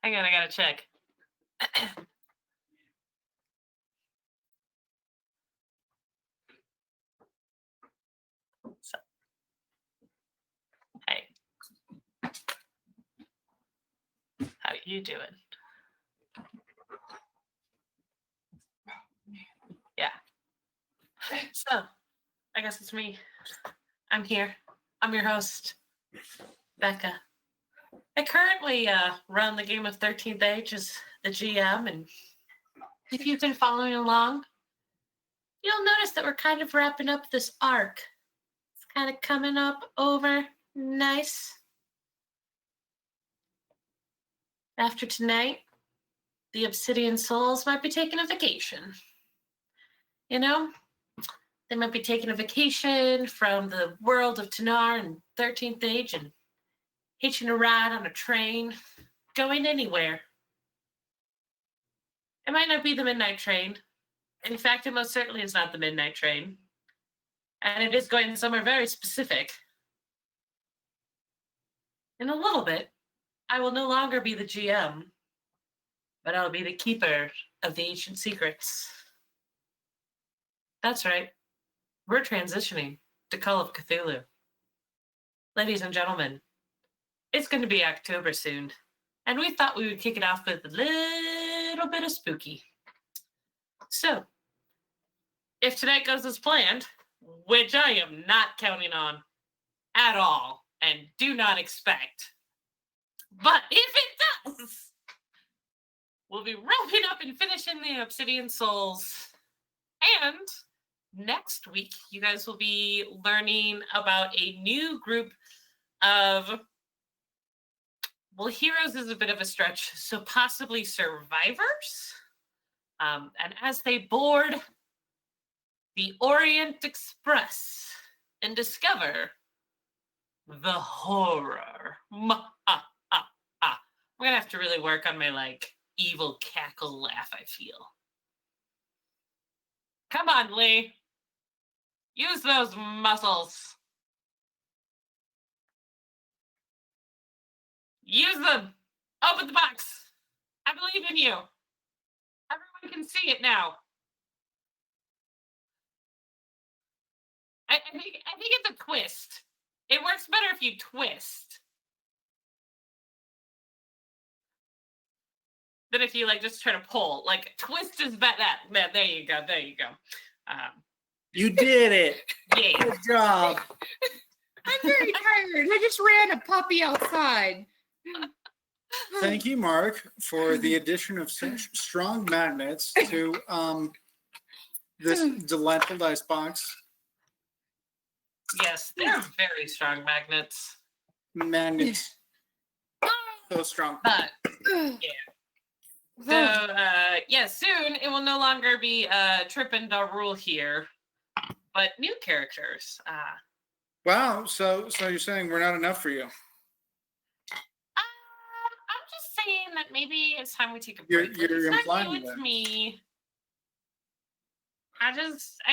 Hang on, I gotta check. So, hey, how you doing? Yeah. So, I guess it's me. I'm here. I'm your host, Becca. I currently run the game of 13th Age as the GM, and if you've been following along, you'll notice that we're kind of wrapping up this arc. It's kind of coming up over nice. After tonight, the Obsidian Souls might be taking a vacation. You know? They might be taking a vacation from the world of Tanar and 13th Age and hitching a ride on a train, going anywhere. It might not be the midnight train. In fact, it most certainly is not the midnight train. And it is going somewhere very specific. In a little bit, I will no longer be the GM, but I'll be the keeper of the ancient secrets. That's right. We're transitioning to Call of Cthulhu. Ladies and gentlemen, it's going to be October soon, and we thought we would kick it off with a little bit of spooky. So, if tonight goes as planned, which I am not counting on at all, and do not expect, but if it does, we'll be wrapping up and finishing the Obsidian Souls, and next week, you guys will be learning about a new group of, well, heroes is a bit of a stretch, so possibly survivors. And as they board the Orient Express and discover the horror. I'm gonna have to really work on my evil cackle laugh, I feel. Come on, Lee. Use those muscles. Use them. Open the box. I believe in you. Everyone can see it now. I think it's a twist. It works better if you twist than if you just try to pull. Twist is better. There you go. There you go. You did it. Yeah. Good job. I'm very tired. I just ran a puppy outside. Thank you, Mark, for the addition of such strong magnets to this delightful dice box. Yes, they're very strong magnets. Magnets. So strong. But, yeah. So, soon it will no longer be tripping the rule here, but new characters. Wow. So you're saying we're not enough for you? I'm just saying that maybe it's time we take a break. You're implying it's that. Me. I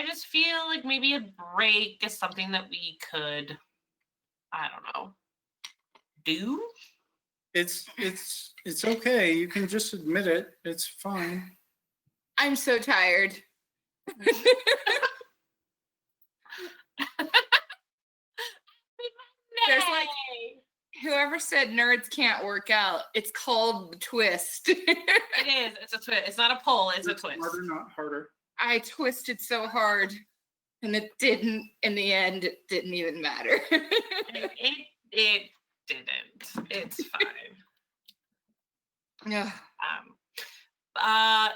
just feel like maybe a break is something that we could, I don't know, do. It's okay. You can just admit it. It's fine. I'm so tired. There's whoever said nerds can't work out, it's called the twist. It is. It's a twist. It's not a pull. It's a twist. Harder, not harder. I twisted so hard, and it didn't. In the end, it didn't even matter. It didn't. It's fine. Yeah.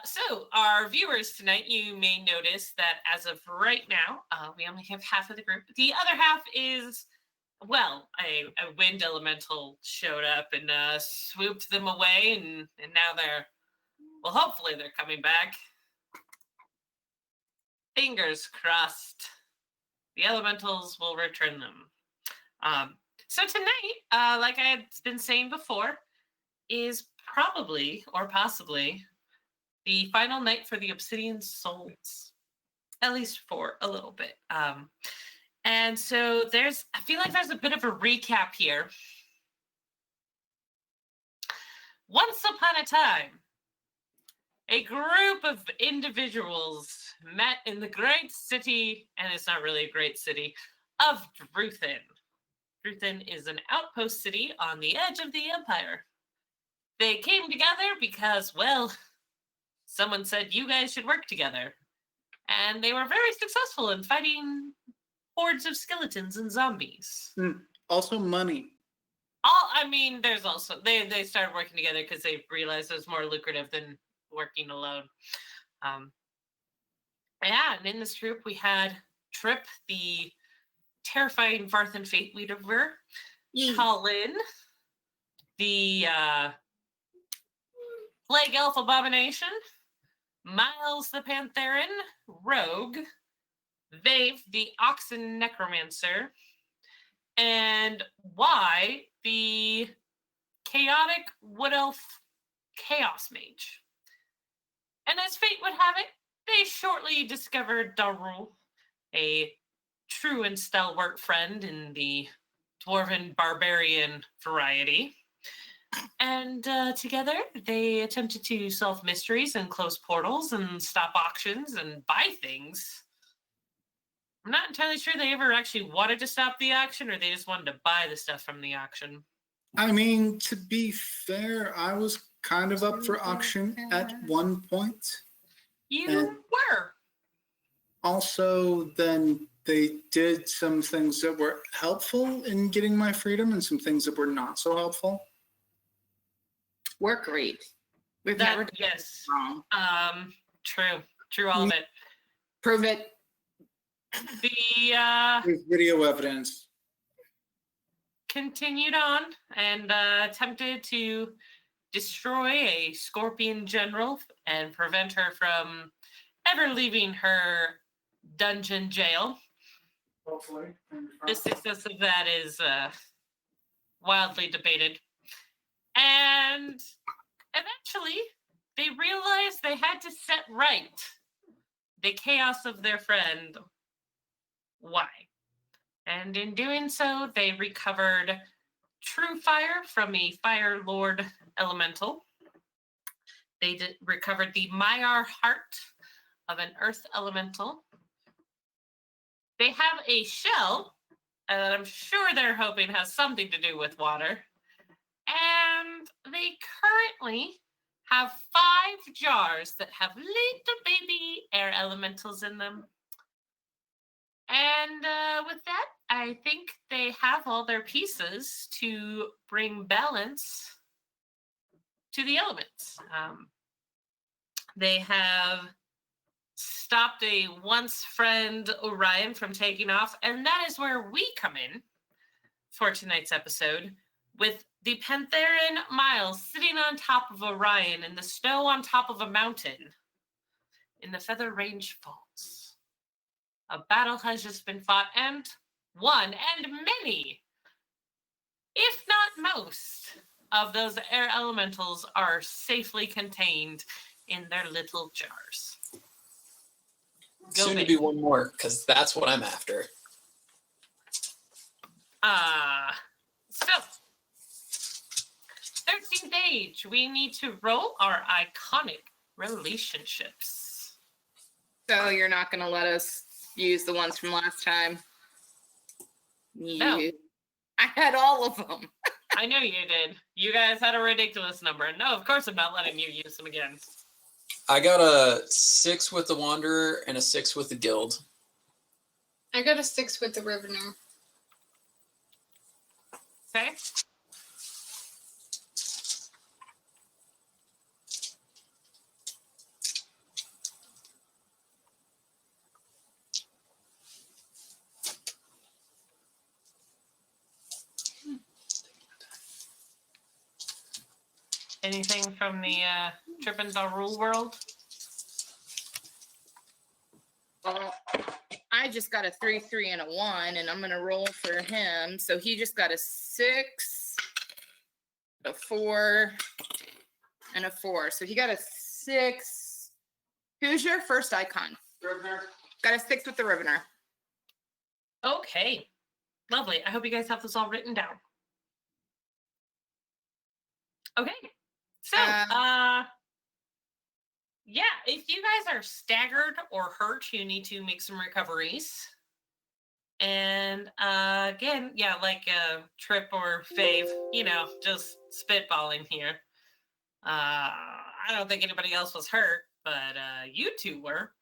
So our viewers tonight, you may notice that as of right now, we only have half of the group. The other half is, well, a wind elemental showed up and swooped them away, and now hopefully they're coming back. Fingers crossed. The elementals will return them. So tonight, like I had been saying before, is probably or possibly the final night for the Obsidian Souls, at least for a little bit. And so I feel like there's a bit of a recap here Once upon a time, a group of individuals met in the great city, and it's not really a great city, of Druthin. Druthin is an outpost city on the edge of the Empire. They came together because, well, someone said you guys should work together. And they were very successful in fighting hordes of skeletons and zombies. Also money. There's also they started working together because they realized it was more lucrative than working alone. And in this group we had Trip, the terrifying Varthan Fate Weaver, Colin, the Plague Elf Abomination, Miles the Pantheran, Rogue, Vave, the Oxen Necromancer, and Y, the Chaotic Wood Elf Chaos Mage. And as fate would have it, they shortly discovered Darul, a true and stalwart friend in the Dwarven Barbarian variety. And together, they attempted to solve mysteries and close portals and stop auctions and buy things. I'm not entirely sure they ever actually wanted to stop the auction or they just wanted to buy the stuff from the auction. I mean, to be fair, I was kind of up for auction at one point. You And- were. Also, then they did some things that were helpful in getting my freedom and some things that were not so helpful. Work rate. We've never done Yes. wrong. True, all of it. Prove it. The There's video evidence. continued on and attempted to destroy a scorpion general and prevent her from ever leaving her dungeon jail. Hopefully. The success of that is wildly debated. And eventually, they realized they had to set right the chaos of their friend, Y. And in doing so, they recovered true fire from a Fire Lord elemental. They recovered the Maiar heart of an earth elemental. They have a shell that I'm sure they're hoping has something to do with water. And they currently have 5 jars that have little baby air elementals in them. And with that, I think they have all their pieces to bring balance to the elements. They have stopped a once friend Orion from taking off, and that is where we come in for tonight's episode, with the Pantheran Miles sitting on top of Orion in the snow on top of a mountain in the Feather Range Falls. A battle has just been fought and won, and many, if not most, of those air elementals are safely contained in their little jars. Go Soon to big. be one more, because that's what I'm after. So 13th age, we need to roll our iconic relationships. So you're not going to let us use the ones from last time? No. I had all of them. I know you did. You guys had a ridiculous number. No, of course I'm not letting you use them again. I got a 6 with the Wanderer and a 6 with the Guild. I got a 6 with the Rivener. Okay? Anything from the Trip and Darul world? I just got a 3, 3, and a 1, and I'm going to roll for him. So he just got a 6, a 4, and a 4. So he got a 6. Who's your first icon? Got a 6 with the Rivener. Okay. Lovely. I hope you guys have this all written down. Okay. So, yeah, if you guys are staggered or hurt, you need to make some recoveries. And again, yeah, like Trip or Fave, just spitballing here. I don't think anybody else was hurt, but you two were.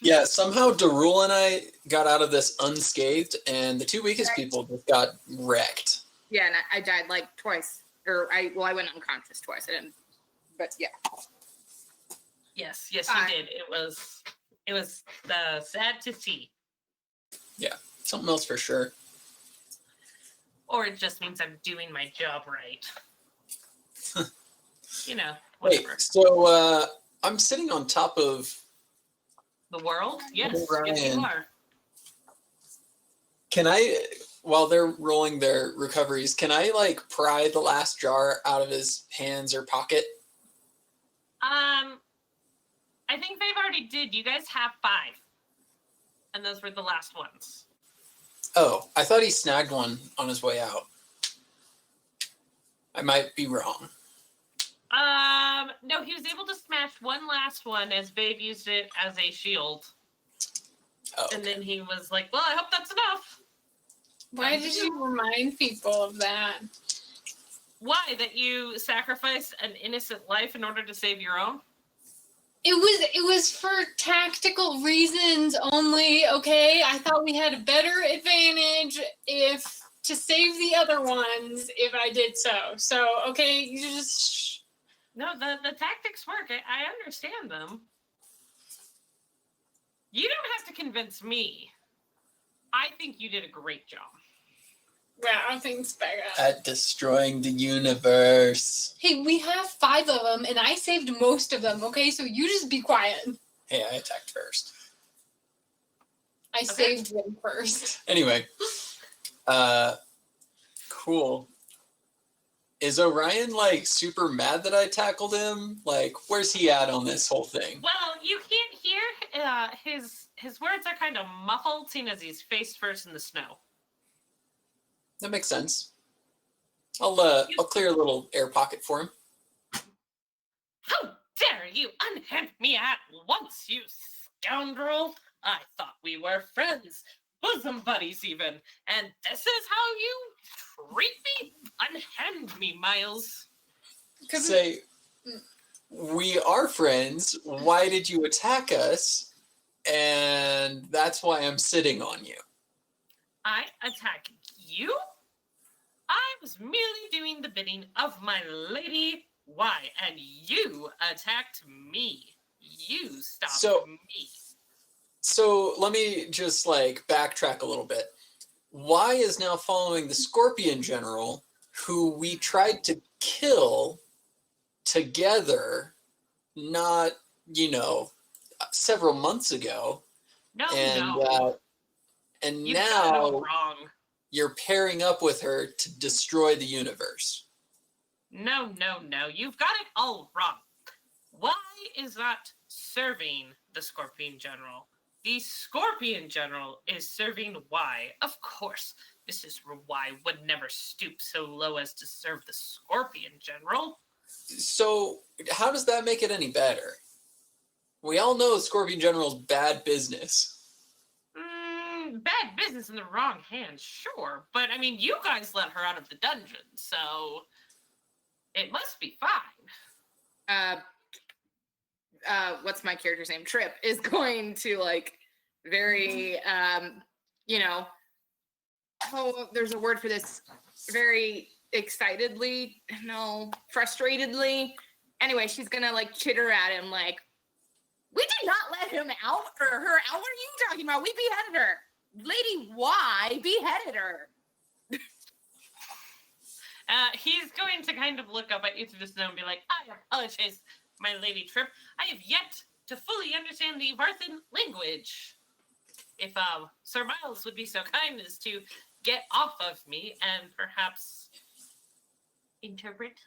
Yeah, somehow Darul and I got out of this unscathed, and the two weakest people just got wrecked. Yeah, and I died like twice. I went unconscious twice. I didn't, but yeah. Yes, you did. It was sad to see. Yeah, something else for sure. Or it just means I'm doing my job right. Whatever. Wait, so I'm sitting on top of The world? Yes, yes, Ryan. you are. Can I, while they're rolling their recoveries, can I like pry the last jar out of his hands or pocket? I think they've already did. You guys have 5. And those were the last ones. Oh, I thought he snagged one on his way out. I might be wrong. No, he was able to smash one last one as Babe used it as a shield. Oh, And then he was like, well, I hope that's enough. Why did you remind people of that? Why? That you sacrificed an innocent life in order to save your own? It was for tactical reasons only, okay? I thought we had a better advantage to save the other ones if I did so. So, okay, you just... No, the tactics work. I understand them. You don't have to convince me. I think you did a great job. Wow, thanks, Becca. at destroying the universe. Hey, we have 5 of them, and I saved most of them, okay? So you just be quiet. Hey, I attacked first. I saved them first. Anyway, cool. Is Orion like super mad that I tackled him? Like, where's he at on this whole thing? Well, you can't hear his words are kind of muffled, seeing as he's face first in the snow. That makes sense. I'll clear a little air pocket for him. How dare you unhand me at once, you scoundrel! I thought we were friends, bosom buddies even, and this is how you treat me? Unhand me, Miles. Say, we are friends. Why did you attack us? And that's why I'm sitting on you. I attack you? I was merely doing the bidding of my lady. Why? And you attacked me. You stopped me. So let me just like backtrack a little bit. Why is now following the Scorpion General, who we tried to kill together, not, several months ago. No. And You've got it all now wrong. You're pairing up with her to destroy the universe. No. You've got it all wrong. Why is not serving the Scorpion General? The Scorpion General is serving Y. Of course, Mrs. Y would never stoop so low as to serve the Scorpion General. So, how does that make it any better? We all know Scorpion General's bad business. Bad business in the wrong hands, sure. But, I mean, you guys let her out of the dungeon, so it must be fine. What's my character's name? Trip is going to very there's a word for this, very excitedly, frustratedly. Anyway, she's gonna chitter at him we did not let him out or her out. What are you talking about? We beheaded her. Lady Y beheaded her. He's going to kind of look up at you through the snow and be like, I apologize, my lady Trip. I have yet to fully understand the Varthan language. If Sir Miles would be so kind as to get off of me and perhaps interpret.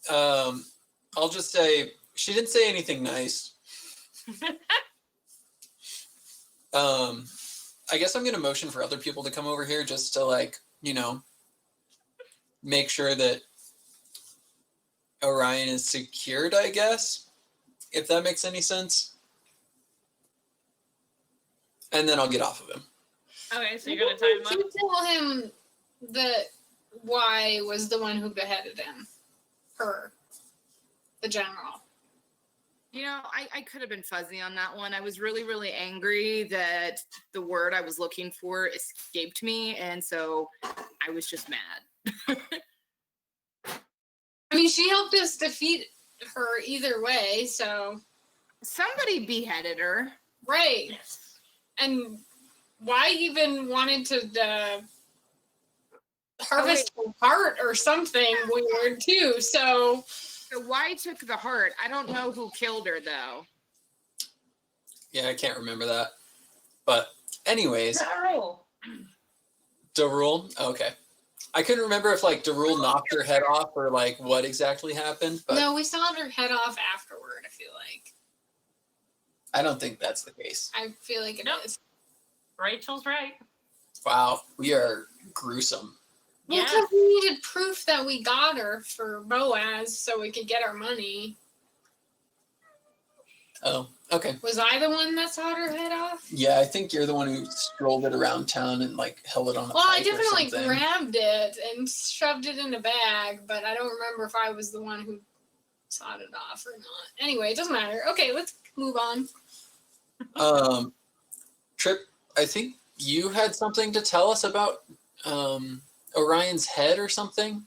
I'll just say, she didn't say anything nice. I guess I'm going to motion for other people to come over here just to make sure that Orion is secured, I guess, if that makes any sense. And then I'll get off of him. Okay, so you're gonna tie him up. You tell him that Y was the one who beheaded him. Her. The general. You know, I could have been fuzzy on that one. I was really, really angry that the word I was looking for escaped me, and so I was just mad. I mean, she helped us defeat her either way, so. Somebody beheaded her. Right. And why even wanted to harvest her heart or something weird too, so. So why took the heart? I don't know who killed her though. Yeah, I can't remember that. But anyways, Darryl. Darul, okay. I couldn't remember if like Darul knocked her head off or like what exactly happened, but No, we sawed her head off afterward, I feel like. I don't think that's the case. I feel like it Nope. is. Rachel's right. Wow, we are gruesome. Well, Yeah. because we needed proof that we got her for Boaz so we could get our money. Oh, okay. Was I the one that sawed her head off? Yeah, I think you're the one who strolled it around town and like held it on a Well, I pike or definitely something. grabbed it and shoved it in a bag, but I don't remember if I was the one who sawed it off or not. Anyway, it doesn't matter. Okay, let's move on. Trip, I think you had something to tell us about Orion's head or something.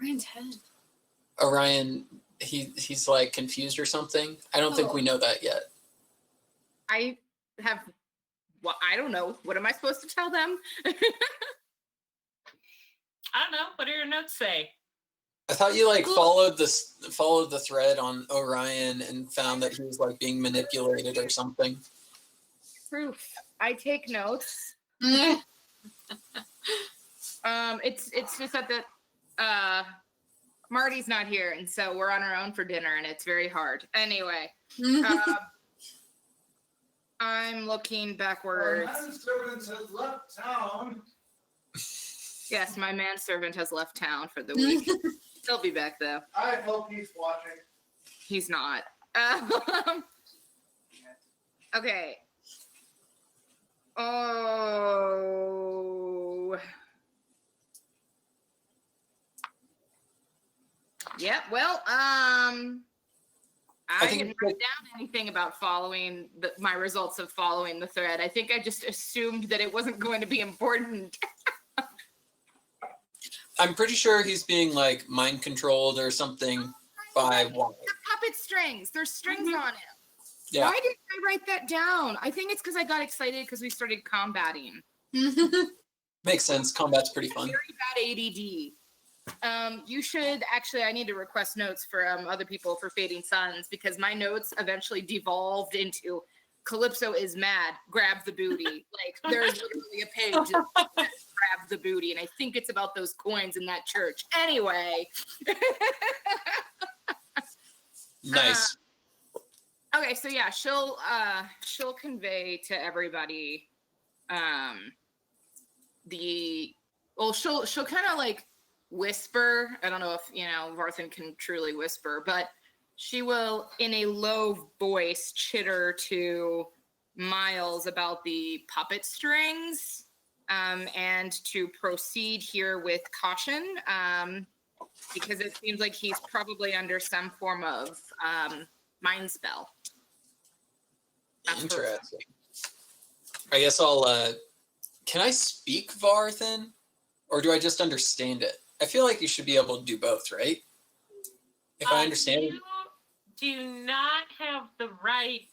Ryan's head. Orion, he's like confused or something. I don't think we know that yet. I have, well, I don't know. What am I supposed to tell them? I don't know. What do your notes say? I thought you like Cool. followed the thread on Orion and found that he was like being manipulated or something. Proof. I take notes. It's just that Marty's not here, and so we're on our own for dinner, and it's very hard. Anyway, I'm looking backwards. Manservants have left town. Yes, my manservant has left town for the week. He'll be back though. I hope he's watching. He's not. Okay. Oh. Yeah, well, I think didn't write down anything about following my results of following the thread. I think I just assumed that it wasn't going to be important. I'm pretty sure he's being like mind controlled or something by Y. Puppet strings. There's strings on him. Yeah. Why didn't I write that down? I think it's because I got excited because we started combating. Makes sense. Combat's pretty fun. Very bad ADD. You should actually, I need to request notes for other people for Fading Suns because my notes eventually devolved into Calypso is mad, grab the booty. Like there's literally a page that says, grab the booty, and I think it's about those coins in that church. Anyway. Nice. Okay, so yeah, she'll convey to everybody she'll kind of like whisper. I don't know if Varthan can truly whisper, but she will in a low voice chitter to Miles about the puppet strings and to proceed here with caution because it seems like he's probably under some form of mind spell. Interesting. I guess I'll can I speak Varthan? Or do I just understand it? I feel like you should be able to do both, right? If I understand it. You do not have the right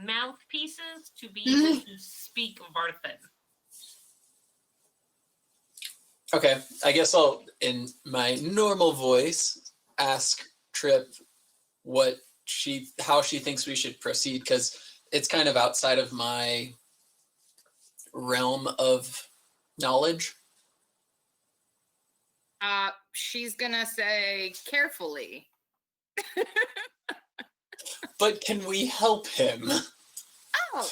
mouthpieces to be able to speak Varthan. Okay, I guess I'll, in my normal voice, ask Trip how she thinks we should proceed, because it's kind of outside of my realm of knowledge. She's gonna say carefully. But can we help him? Oh,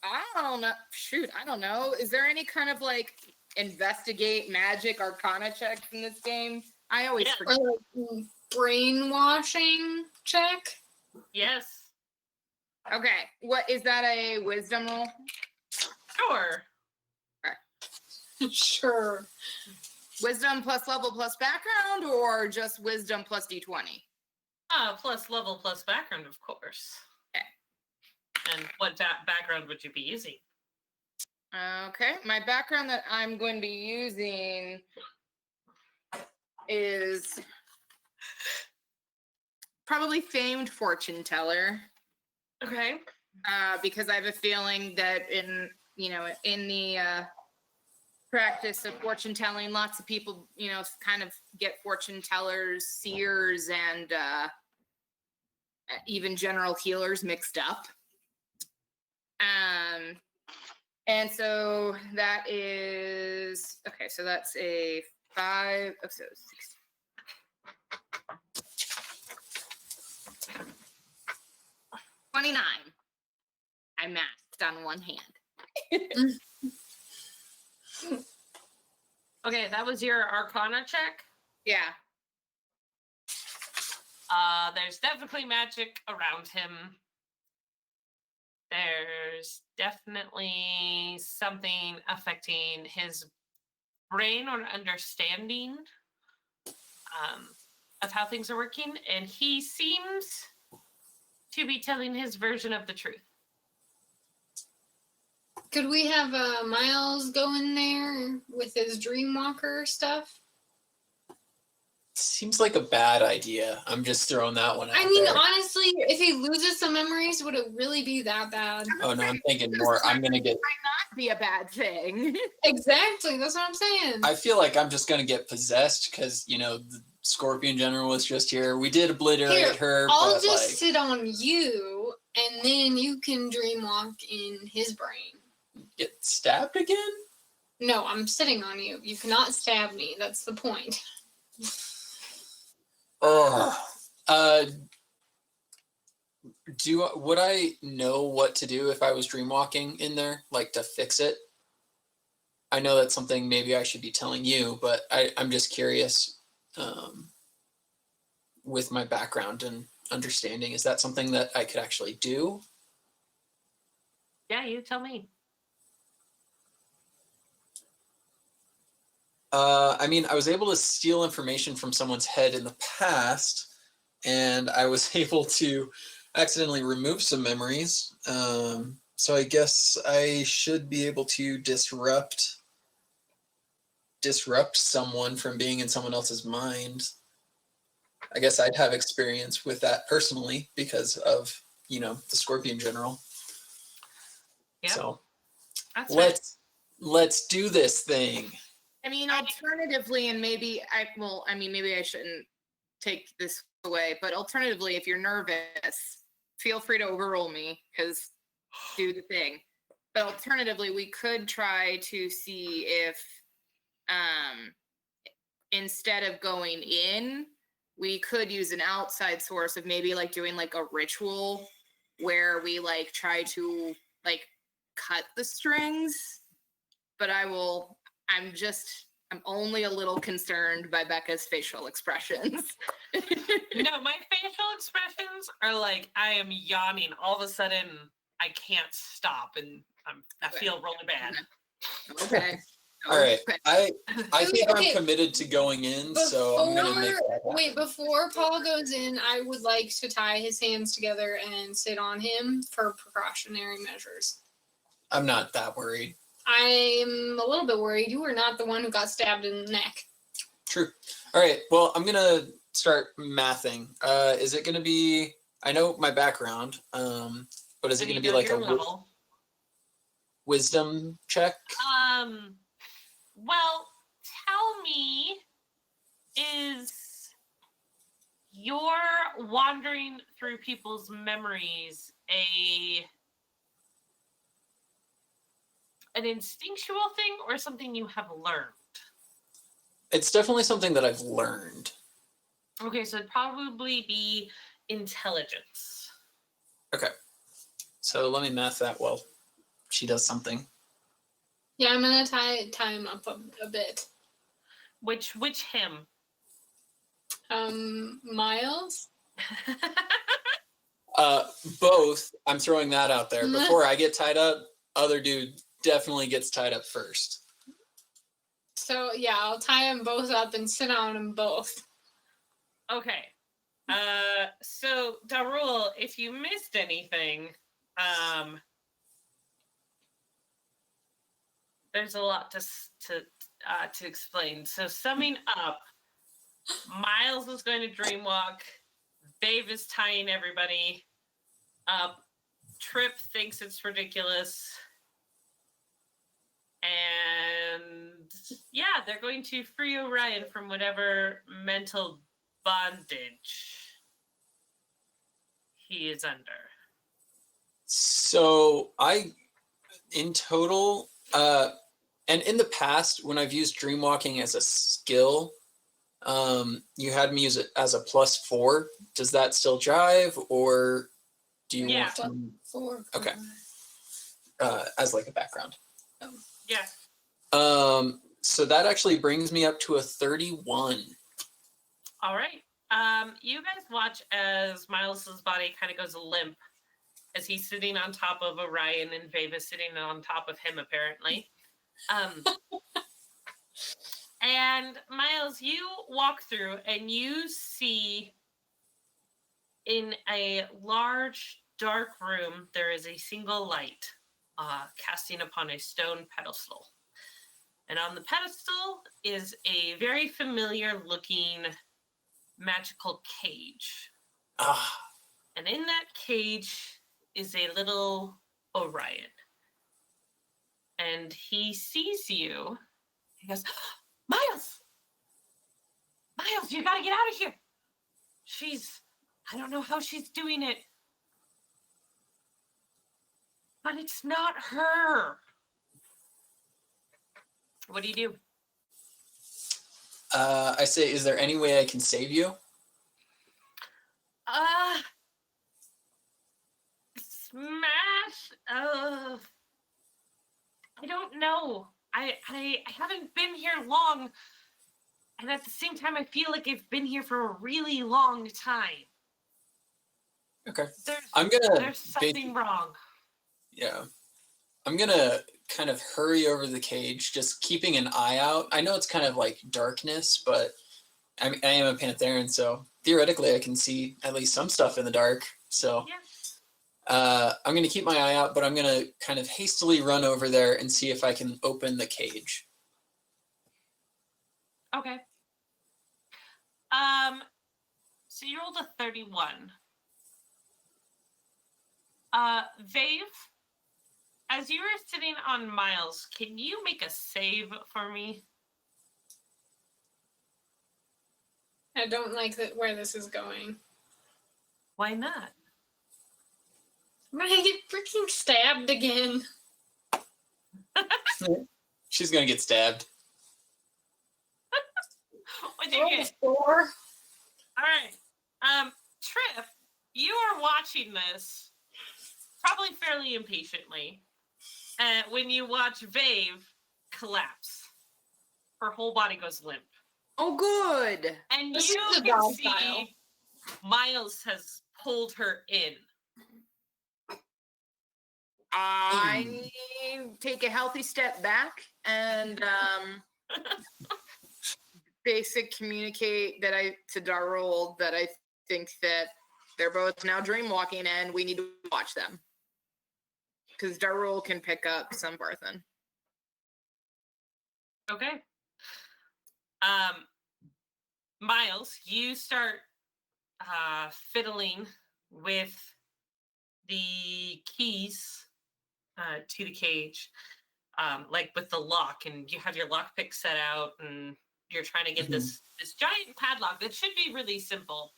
I don't know. Shoot, I don't know. Is there any kind of like investigate magic arcana checks in this game? I always Yeah. forget. Or like brainwashing check. Yes. Okay, what is that? A wisdom roll? Sure. Sure. Wisdom plus level plus background, or just wisdom plus d20? Plus level plus background, of course. Okay. And what background would you be using? Okay, my background that I'm going to be using is probably famed fortune teller, Okay. because I have a feeling that in the practice of fortune telling, lots of people kind of get fortune tellers, seers, and even general healers mixed up. And so that is okay. So that's a 5. Oh, so 6. 29. I masked on one hand. Okay, that was your Arcana check. Yeah. There's definitely magic around him. There's definitely something affecting his brain or understanding of how things are working, and he seems to be telling his version of the truth. Could we have Miles go in there with his Dreamwalker stuff? Seems like a bad idea. I'm just throwing that one out I mean, there. honestly, if he loses some memories, would it really be that bad? Oh no, I'm thinking more. I'm gonna get. Might not be a bad thing. Exactly, that's what I'm saying. I feel like I'm just gonna get possessed because the Scorpion General was just here. We did obliterate Here, her. I'll but, just sit on you, and then you can dreamwalk in his brain. get stabbed again. No, I'm sitting on you. You cannot stab me. That's the point. Ugh. Would I know what to do if I was dreamwalking in there, like to fix it? I know that's something maybe I should be telling you, but I'm just curious. With my background and understanding, is that something that I could actually do? Yeah, you tell me. I mean, I was able to steal information from someone's head in the past, and I was able to accidentally remove some memories. So I guess I should be able to disrupt someone from being in someone else's mind. I guess I'd have experience with that personally because of, the Scorpion General. Yeah. So That's let's do this thing. I mean, alternatively, and maybe maybe I shouldn't take this away, but alternatively, if you're nervous, feel free to overrule me, because do the thing. But alternatively, we could try to see if instead of going in, we could use an outside source of maybe like doing like a ritual where we like try to like cut the strings. But I'm only a little concerned by Becca's facial expressions. No, my facial expressions are like I am yawning. All of a sudden, I can't stop, and I feel really bad. Okay. All right. Okay. I think Okay. I'm committed to going in, so I'm gonna make that happen. Before Paul goes in, I would like to tie his hands together and sit on him for precautionary measures. I'm not that worried. I'm a little bit worried. You were not the one who got stabbed in the neck. True. All right. Well, I'm gonna start mathing. Is it gonna be? I know my background, but is it And gonna you be know like your a level. wisdom check? Well, tell me, is your wandering through people's memories an instinctual thing or something you have learned? It's definitely something that I've learned. Okay, so it'd probably be intelligence. Okay. So let me math that while she does something. Yeah, I'm gonna tie him up a bit. Which him? Miles. Both. I'm throwing that out there. Before I get tied up, other dude definitely gets tied up first. So yeah, I'll tie them both up and sit on them both. Okay. So Darul, if you missed anything, there's a lot to explain. So summing up, Miles is going to dreamwalk. Dave is tying everybody up. Trip thinks it's ridiculous. And yeah, they're going to free Orion from whatever mental bondage he is under. So in total, and in the past, when I've used dreamwalking as a skill, you had me use it as a +4. Does that still jive, or do you Yeah. want 4. Okay. As like a background? Yeah. So that actually brings me up to a 31. All right. You guys watch as Miles's body kind of goes limp as he's sitting on top of Orion and Veva sitting on top of him, apparently. And Miles, you walk through and you see in a large, dark room, there is a single light casting upon a stone pedestal. And on the pedestal is a very familiar looking magical cage. And in that cage is a little Orion. And he sees you. He goes, Miles! Miles, you gotta get out of here. I don't know how she's doing it. But it's not her. What do you do? I say, is there any way I can save you? Smash. I don't know. I haven't been here long. And at the same time, I feel like I've been here for a really long time. Okay. There's There's something wrong. Yeah. I'm gonna kind of hurry over the cage, just keeping an eye out. I know it's kind of like darkness, but I am a Pantheran, so theoretically I can see at least some stuff in the dark. So I'm gonna keep my eye out, but I'm gonna kind of hastily run over there and see if I can open the cage. Okay. So you rolled a 31. Vave, as you were sitting on Miles, can you make a save for me? I don't like where this is going. Why not? I'm gonna get freaking stabbed again. She's gonna get stabbed. What'd you get? 4. All right. Trip, you are watching this probably fairly impatiently when you watch Vave collapse. Her whole body goes limp. Oh, good. And This you is a can dog see pile. Miles has pulled her in. I take a healthy step back and communicate to Darul that I think that they're both now dreamwalking and we need to watch them. Because Darul can pick up some Barthen. Okay. Miles, you start fiddling with the keys to the cage, like with the lock, and you have your lockpick set out, and you're trying to get this giant padlock that should be really simple,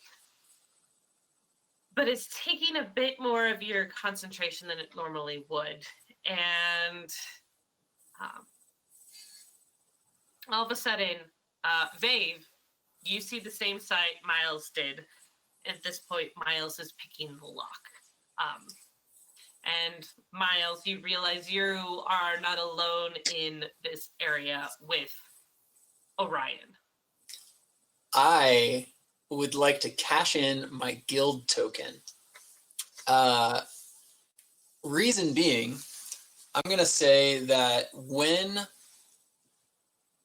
but it's taking a bit more of your concentration than it normally would, and all of a sudden, Vave, you see the same sight Miles did. At this point, Miles is picking the lock. And Miles, you realize you are not alone in this area with Orion. I would like to cash in my guild token. Reason being, I'm going to say that when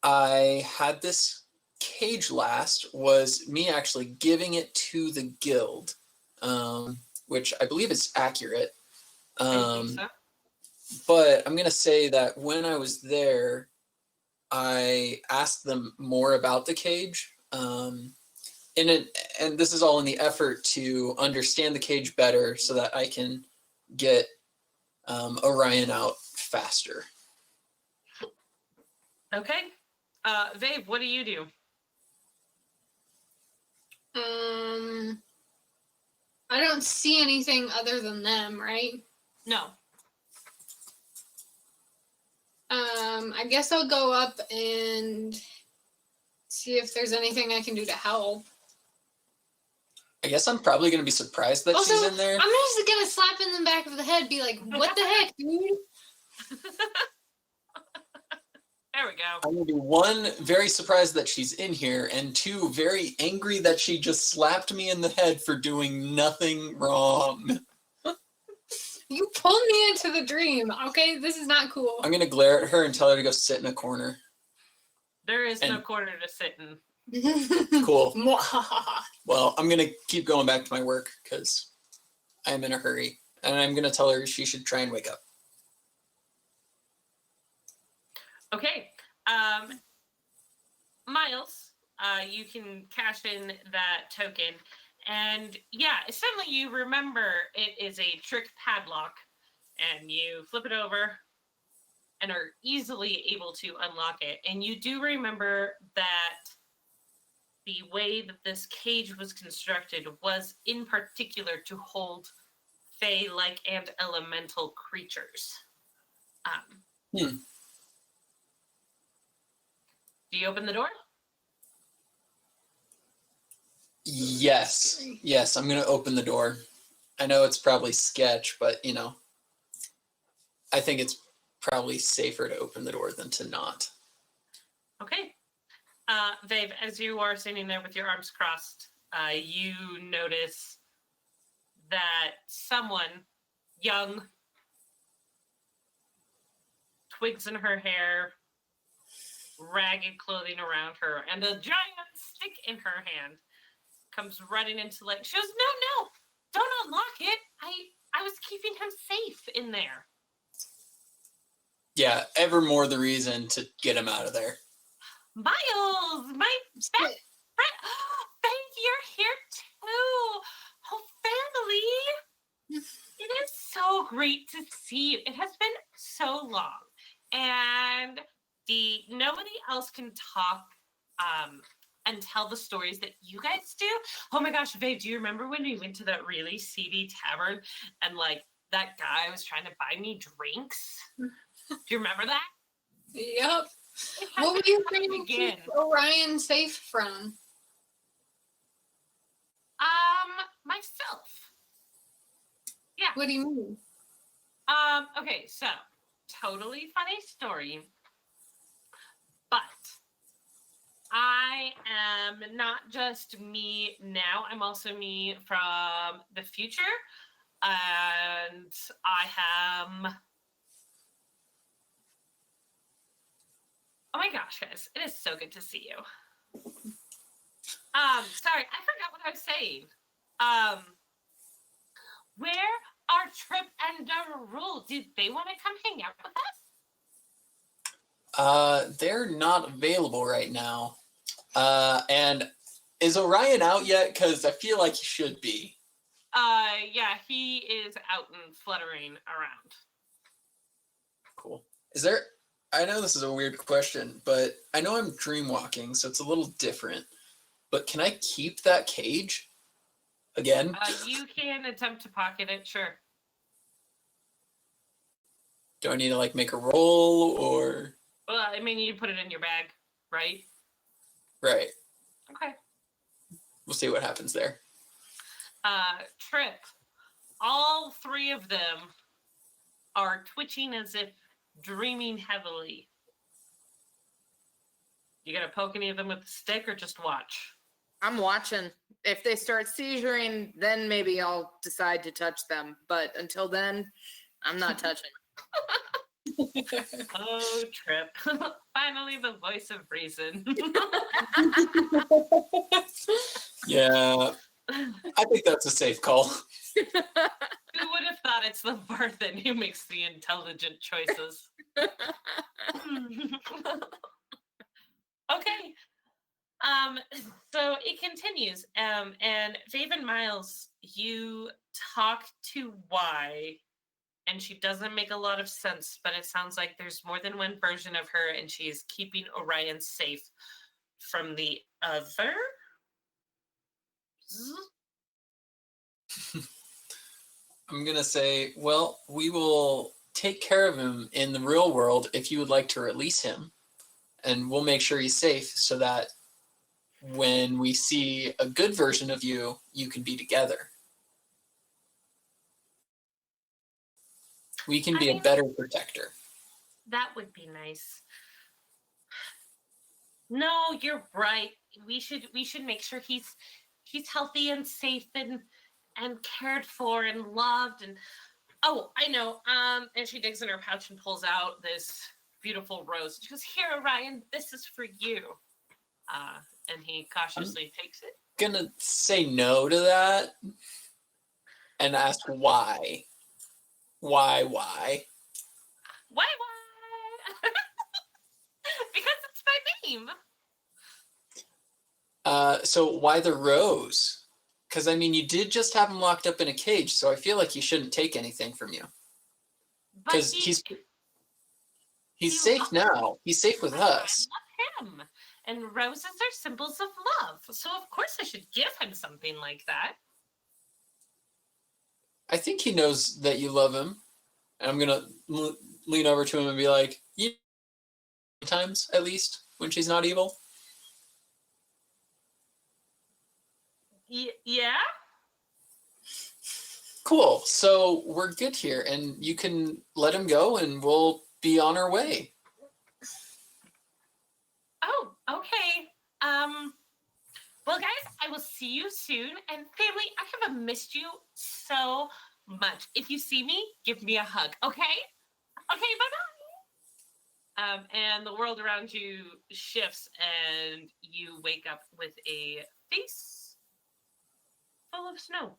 I had this cage last was me actually giving it to the guild, which I believe is accurate. I think so. But I'm going to say that when I was there, I asked them more about the cage. And this is all in the effort to understand the cage better so that I can get Orion out faster. Okay. Vave, what do you do? I don't see anything other than them, right? No. I guess I'll go up and see if there's anything I can do to help. I guess I'm probably going to be surprised that Also, she's in there. I'm just gonna slap in the back of the head, be like, "What the heck, dude?" There we go. I'm going to be one, very surprised that she's in here, and two, very angry that she just slapped me in the head for doing nothing wrong. You pulled me into the dream. Okay, this is not cool. I'm going to glare at her and tell her to go sit in a corner. There is no And- corner to sit in. Cool. Well, I'm going to keep going back to my work because I'm in a hurry. And I'm going to tell her she should try and wake up. Okay. Miles, you can cash in that token. And yeah, suddenly you remember it is a trick padlock. And you flip it over and are easily able to unlock it. And you do remember that the way that this cage was constructed was in particular to hold fey-like and elemental creatures. Do you open the door? Yes. Yes, I'm going to open the door. I know it's probably sketch, but, you know, I think it's probably safer to open the door than to not. Okay. Vave, as you are sitting there with your arms crossed, you notice that someone young, twigs in her hair, ragged clothing around her, and a giant stick in her hand comes running into like she goes, no, don't unlock it. I was keeping him safe in there. Yeah, ever more the reason to get him out of there. Miles, my best friend. Thank you're here too. Oh, family. It is so great to see you. It has been so long. And nobody else can talk and tell the stories that you guys do. Oh my gosh, babe, do you remember when we went to that really seedy tavern and like that guy was trying to buy me drinks? Do you remember that? Yep. It What were happened you to trying to again. keep Orion safe from? Myself. Yeah. What do you mean? Okay, so totally funny story. But I am not just me now, I'm also me from the future. And I am oh my gosh, guys, it is so good to see you. Sorry, I forgot what I was saying. Where are Trip and Darul? Did they want to come hang out with us? They're not available right now. And is Orion out yet? Because I feel like he should be. Yeah, he is out and fluttering around. Cool. Is there... I know this is a weird question, but I know I'm dreamwalking, so it's a little different. But can I keep that cage? Again? You can attempt to pocket it, sure. Do I need to, like, make a roll, or... Well, I mean, you put it in your bag, right? Right. Okay. We'll see what happens there. Trip. All three of them are twitching as if dreaming heavily. You gonna poke any of them with a stick or just watch? I'm watching. If they start seizuring, then maybe I'll decide to touch them. But until then, I'm not touching. Oh, Trip. Finally, the voice of reason. Yeah, I think that's a safe call. Who would have thought it's the Barthen who makes the intelligent choices? Okay. So it continues. And Faven Miles, you talk to Y, and she doesn't make a lot of sense, but it sounds like there's more than one version of her, and she is keeping Orion safe from the other. I'm going to say, well, we will take care of him in the real world if you would like to release him. And we'll make sure he's safe so that when we see a good version of you, you can be together. We can be a better protector. That would be nice. No, you're right. We should make sure he's healthy and safe and cared for and loved. And oh, I know. And she digs in her pouch and pulls out this beautiful rose. She goes, "Here, Orion, this is for you." And he cautiously takes it. Gonna say no to that and ask why. Why? Why? Because it's my name. So why the rose? Because I mean, you did just have him locked up in a cage, so I feel like he shouldn't take anything from you. But Because he's safe now. He's safe with us. I love him. And roses are symbols of love. So of course I should give him something like that. I think he knows that you love him. And I'm gonna lean over to him and be like, "You times at least when she's not evil." Yeah? Cool. So we're good here, and you can let him go, and we'll be on our way. Oh, okay. Well, guys, I will see you soon. And family, I have missed you so much. If you see me, give me a hug, okay? Okay, bye-bye. And the world around you shifts, and you wake up with a face full of snow.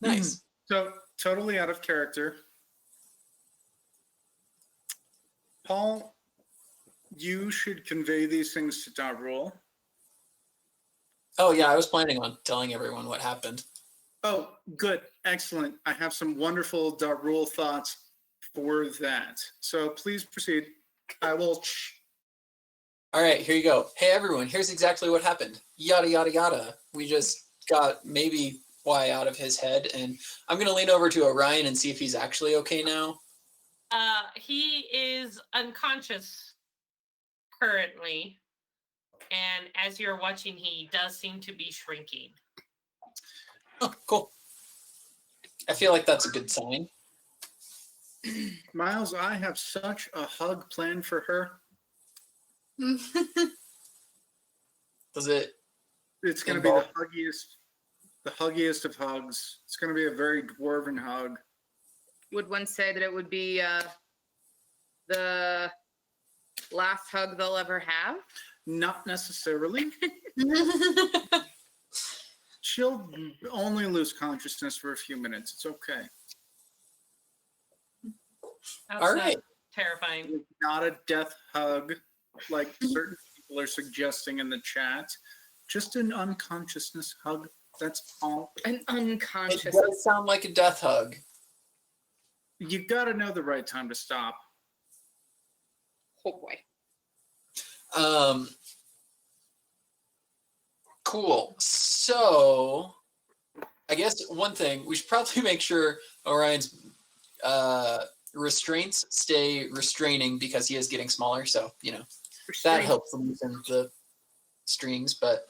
Nice. So, totally out of character. Paul, you should convey these things to Darul. Oh yeah, I was planning on telling everyone what happened. Oh, good. Excellent. I have some wonderful Darul thoughts for that. So please proceed. I will. All right, here you go. Hey everyone, here's exactly what happened. Yada yada yada. We just got maybe Y out of his head, and I'm gonna lean over to Orion and see if he's actually okay now. He is unconscious currently, and as you're watching, he does seem to be shrinking. Oh, cool. I feel like that's a good sign. Miles, I have such a hug planned for her. Does it? It's going to be the huggiest of hugs. It's going to be a very dwarven hug. Would one say that it would be the last hug they'll ever have? Not necessarily. She'll only lose consciousness for a few minutes. It's okay. That's All not right. terrifying. It's not a death hug like certain people are suggesting in the chat. Just an unconsciousness hug. That's all. An It unconscious. does sound like a death hug. You got to know the right time to stop. Oh boy. Cool. So, I guess one thing we should probably make sure Orion's restraints stay restraining because he is getting smaller. So that helps loosen the strings. But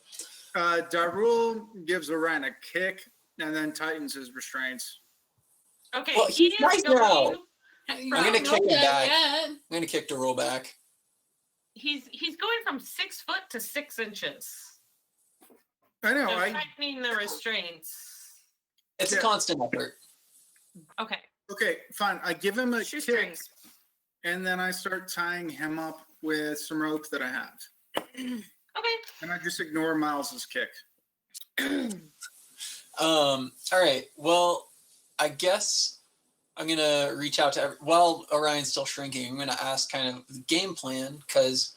Darul gives Orion a kick and then tightens his restraints. Okay, Well, he he's is nice going. now. I'm gonna kick him back. I'm gonna kick the roll back. He's going from 6 foot to 6 inches. I know. So I tightening the restraints. It's a Yeah. constant effort. Okay. okay, fine. I give him a kick, Shoestrings. and then I start tying him up with some rope that I have, Okay. and I just ignore Miles's kick. All right. Well, I guess I'm gonna reach out to while Orion's still shrinking. I'm gonna ask kind of the game plan because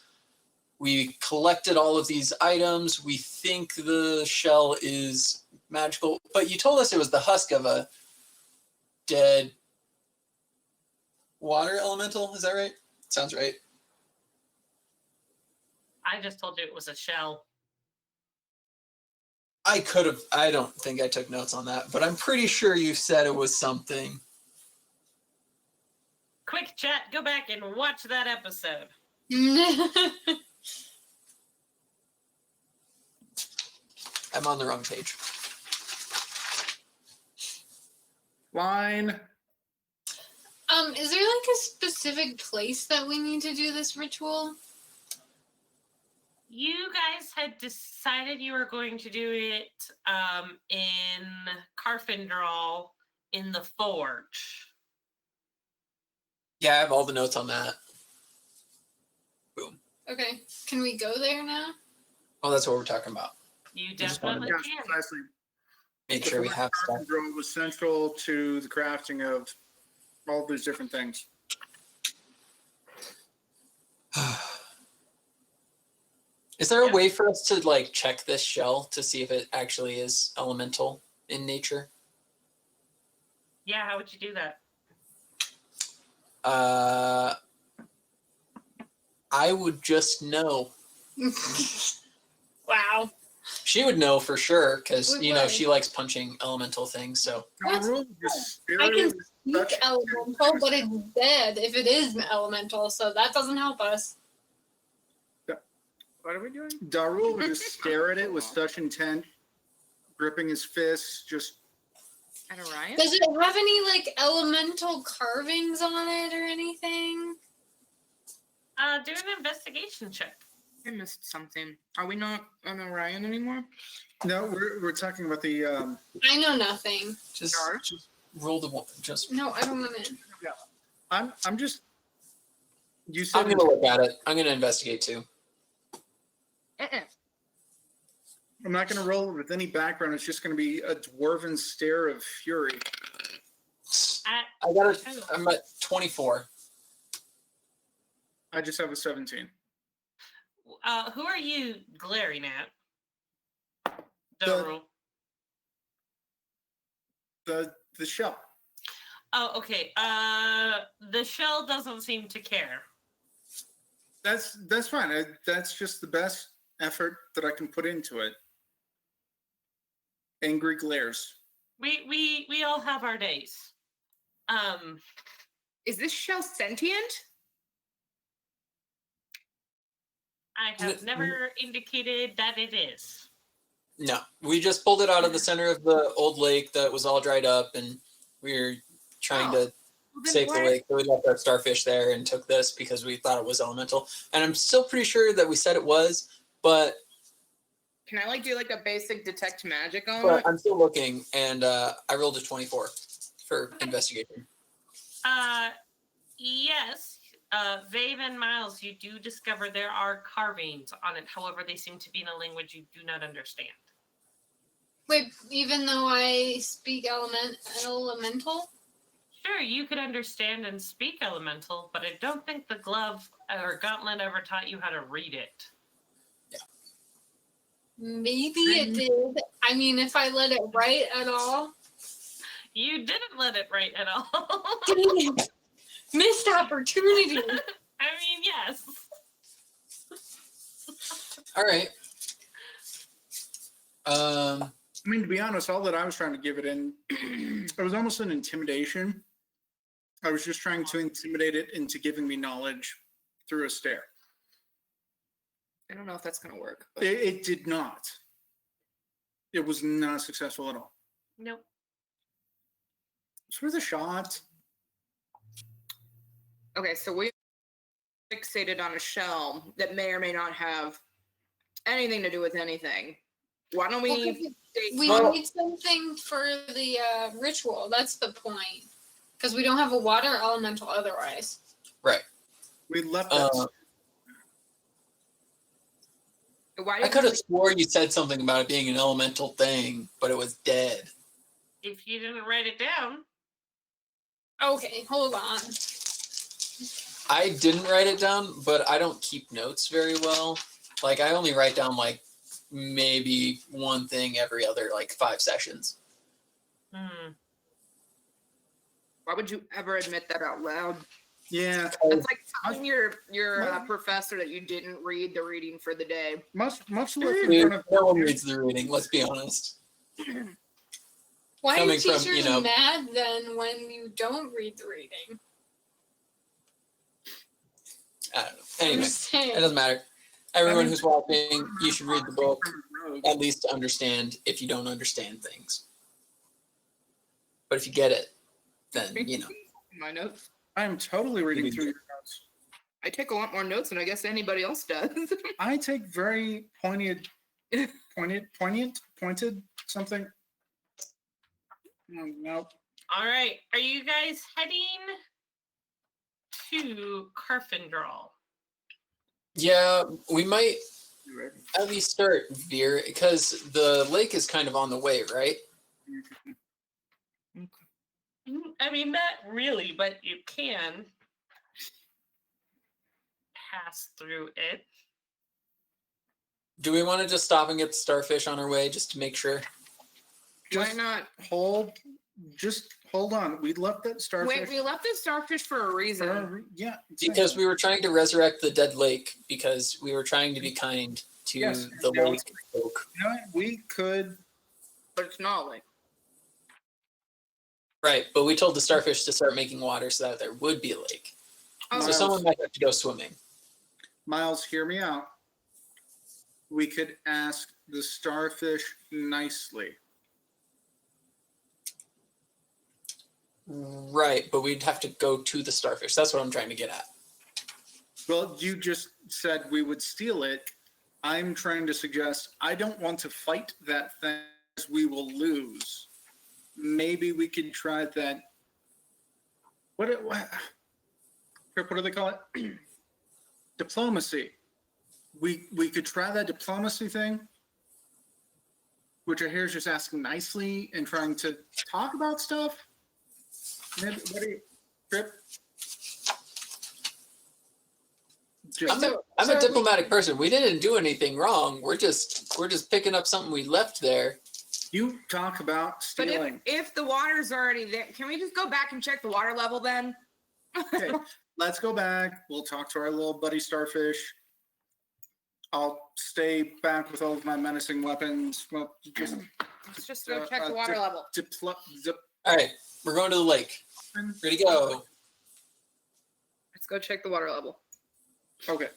we collected all of these items. We think the shell is magical, but you told us it was the husk of a dead water elemental. Is that right? Sounds right. I just told you it was a shell. I could have. I don't think I took notes on that, but I'm pretty sure you said it was something. Quick chat, go back and watch that episode. I'm on the wrong page. Line. Is there like a specific place that we need to do this ritual? You guys had decided you were going to do it in Carfindral in the forge. Yeah, I have all the notes on that. Boom. Okay, can we go there now? Oh, that's what we're talking about. You just wanted definitely Yes, can. precisely. Make sure we have stuff. Carpenter was central to the crafting of all these different things. Is there a Yeah. way for us to like check this shell to see if it actually is elemental in nature? Yeah, how would you do that? I would just know. Wow. She would know for sure because Would you know what? she likes punching elemental things. So That's Darul just I can spirited speak such- elemental, but it's dead if it is elemental, so that doesn't help us. What are we doing? Darul would just stare at it with such intent, gripping his fists, just At Orion? Does it have any like elemental carvings on it or anything? Do an investigation check. I missed something. Are we not on Orion anymore? no. We're talking about the I know nothing. just Dark? roll the one. Just No, I don't know it. I'm just. You I'm said gonna look at it. I'm gonna investigate too. I'm not going to roll it with any background. It's just going to be a dwarven stare of fury. At, I got it. I'm at 24. I just have a 17. who are you glaring at? The- Darul. The shell. Oh, okay. The shell doesn't seem to care. That's fine. That's just the best effort that I can put into it. Angry glares. We all have our days. Is this shell sentient? I have never indicated that it is. No, we just pulled it out of the center of the old lake that was all dried up, and we were trying to save the lake. So we left our starfish there and took this because we thought it was elemental. And I'm still pretty sure that we said it was, but Can I like do like a basic detect magic on but it? I'm still looking, and I rolled a 24 for investigation. Yes. Vave and Miles, you do discover there are carvings on it. However, they seem to be in a language you do not understand. Wait, even though I speak elemental? Sure, you could understand and speak elemental, but I don't think the glove or gauntlet ever taught you how to read it. Maybe it did. I mean, if I let it write at all. You didn't let it write at all. Dang it. Missed opportunity. I mean, yes. All right. I mean, to be honest, all that I was trying to give it in, it was almost an intimidation. I was just trying to intimidate it into giving me knowledge through a stare. I don't know if that's gonna work. But It did not. It was not successful at all. Nope. It's worth a shot. Okay, so we fixated on a shell that may or may not have anything to do with anything. Why don't Well, we? 'cause we Well- need something for the ritual. That's the point. Because we don't have a water elemental otherwise. Right. We left that. Why I didn't could have we- swore you said something about it being an elemental thing, but it was dead. If you didn't write it down, Okay, hold on. I didn't write it down, but I don't keep notes very well. Like I only write down like maybe one thing every other like 5 sessions. Why would you ever admit that out loud? Yeah, That's like telling your Well- professor that you didn't read the reading for the day. much less in Dude, front of. no one reads the reading, let's be honest. Why are Coming from, teachers you know- mad then when you don't read the reading? I don't know. I'm Anyway, just saying. it doesn't matter. Everyone I mean- who's watching, you should read the book, Rogue. at least to understand if you don't understand things. But if you get it, then, you know. My notes. I am totally reading You through did. your notes. I take a lot more notes than I guess anybody else does. I take very pointed something. Nope. all right. Are you guys heading to Carfindral? Yeah, we might You ready? at least start veer, because the lake is kind of on the way, right? I mean, not really, but you can pass through it. Do we want to just stop and get the starfish on our way just to make sure? Why Just not? just hold on. We left that starfish. Wait, we left the starfish for a reason. Yeah. Because we were trying to resurrect the dead lake, because we were trying to be kind to Yes, the now lake folk. You know what? We could. But it's not like. Right, but we told the starfish to start making water so that there would be a lake. Oh, So Miles. someone might have to go swimming. Miles, hear me out. We could ask the starfish nicely. Right, but we'd have to go to the starfish. That's what I'm trying to get at. Well, you just said we would steal it. I'm trying to suggest I don't want to fight that thing, as we will lose. Maybe we could try that. What do they call it? Diplomacy. We could try that diplomacy thing, which I hear is just asking nicely and trying to talk about stuff. Maybe, what do you, Trip? Just, I'm a diplomatic person. We didn't do anything wrong. We're just picking up something we left there. you talk about But stealing. if the water's already there, can we just go back and check the water level then? Okay, let's go back. We'll talk to our little buddy starfish. I'll stay back with all of my menacing weapons. Well, just Let's just go check the water level. All right, we're going to the lake. Ready to go. Let's go check the water level. Okay.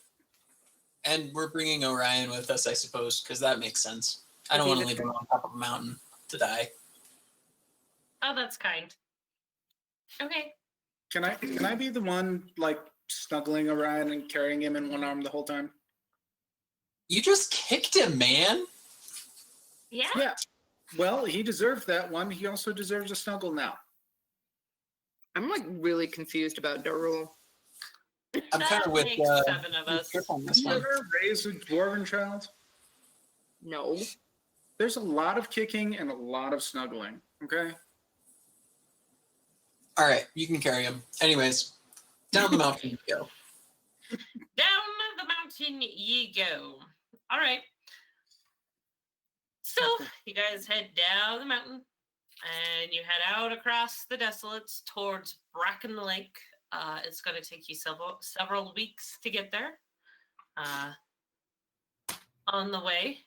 And we're bringing Orion with us, I suppose, because that makes sense. I don't want to leave him on top of a mountain to die. Oh, that's kind. Okay. Can I be the one like snuggling Orion and carrying him in one arm the whole time? You just kicked him, man. Yeah. Yeah. Well, he deserved that one. He also deserves a snuggle now. I'm like really confused about Darul. I'm kind That of with makes 7 of us. Trip on this Have you one. ever raised a dwarven child? No. There's a lot of kicking and a lot of snuggling. Okay. All right, you can carry him. Anyways, down the mountain you go. Down the mountain ye go. All right. So you guys head down the mountain and you head out across the desolates towards Bracken Lake. It's going to take you several weeks to get there. On the way,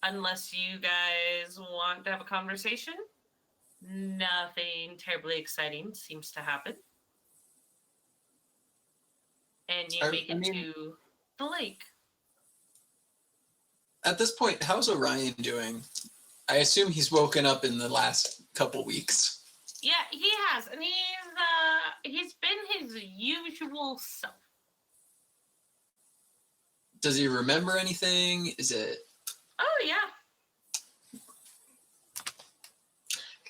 unless you guys want to have a conversation, nothing terribly exciting seems to happen. And you make it to the lake. At this point, how's Orion doing? I assume he's woken up in the last couple weeks. Yeah, he has, and he's been his usual self. Does he remember anything? Is it? Oh yeah.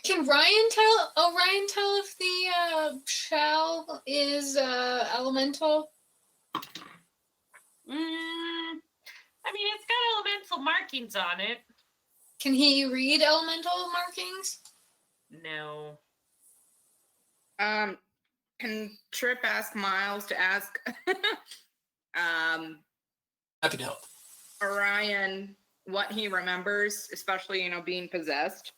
Can Ryan tell if the shell is elemental? I mean, it's got elemental markings on it. Can he read elemental markings? No. Can Trip ask Miles to ask Happy to help. Orion what he remembers, especially, being possessed?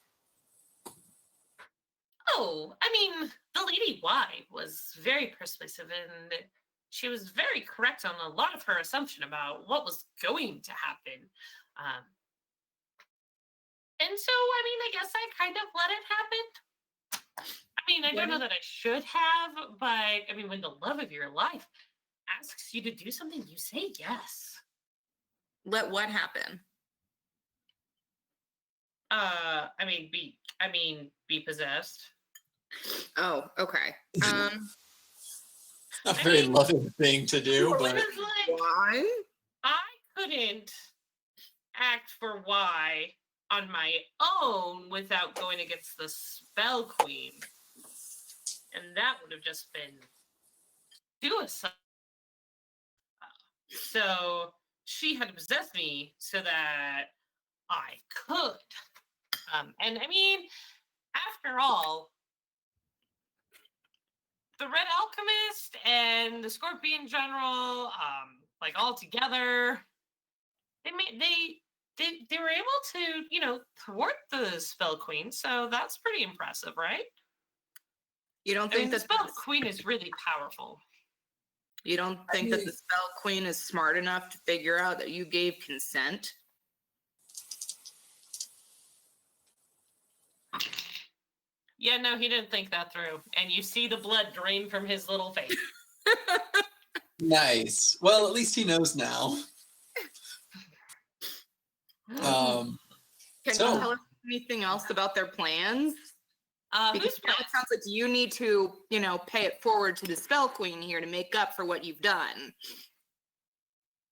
Oh, I mean, the Lady Y was very persuasive, and she was very correct on a lot of her assumption about what was going to happen. And so, I mean, I guess I kind of let it happen. I mean, I don't know that I should have, but I mean, when the love of your life asks you to do something, you say yes. Let what happen? Be possessed. Oh, okay. Not a very loving thing to do, It but was like, Why? I couldn't act for Y on my own without going against the Spell Queen. And that would have just been suicide. So she had possessed me so that I could. And I mean, after all, the Red Alchemist and the Scorpion General, like all together, they were able to, thwart the Spell Queen. So that's pretty impressive, right? You don't I mean, think the that Spell Queen is really powerful. you don't think that the Spell Queen is smart enough to figure out that you gave consent? Yeah, no, he didn't think that through. And you see the blood drain from his little face. nice. Well, at least he knows now. Can you tell us anything else about their plans? Because now it sounds like you need to, pay it forward to the Spell Queen here to make up for what you've done.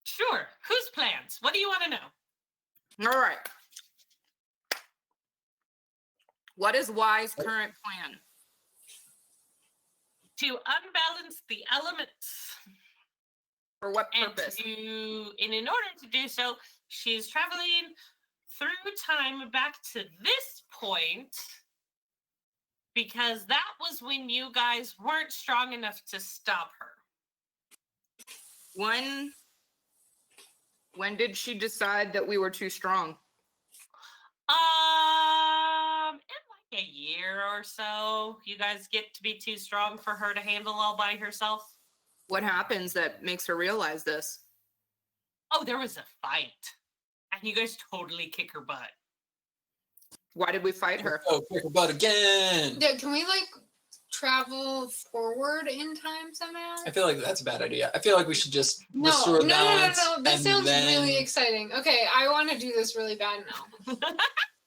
Sure. Whose plans? What do you want to know? All right. What is Y's current plan? To unbalance the elements. For what purpose? And in order to do so, she's traveling through time back to this point because that was when you guys weren't strong enough to stop her. When did she decide that we were too strong? In like a year or so, you guys get to be too strong for her to handle all by herself. What happens that makes her realize this? Oh, there was a fight. And you guys totally kick her butt. Why did we fight her? Oh, kick her butt again. Yeah, can we travel forward in time somehow? I feel like that's a bad idea. I feel like we should just No. balance. This sounds then... really exciting. Okay, I want to do this really bad now.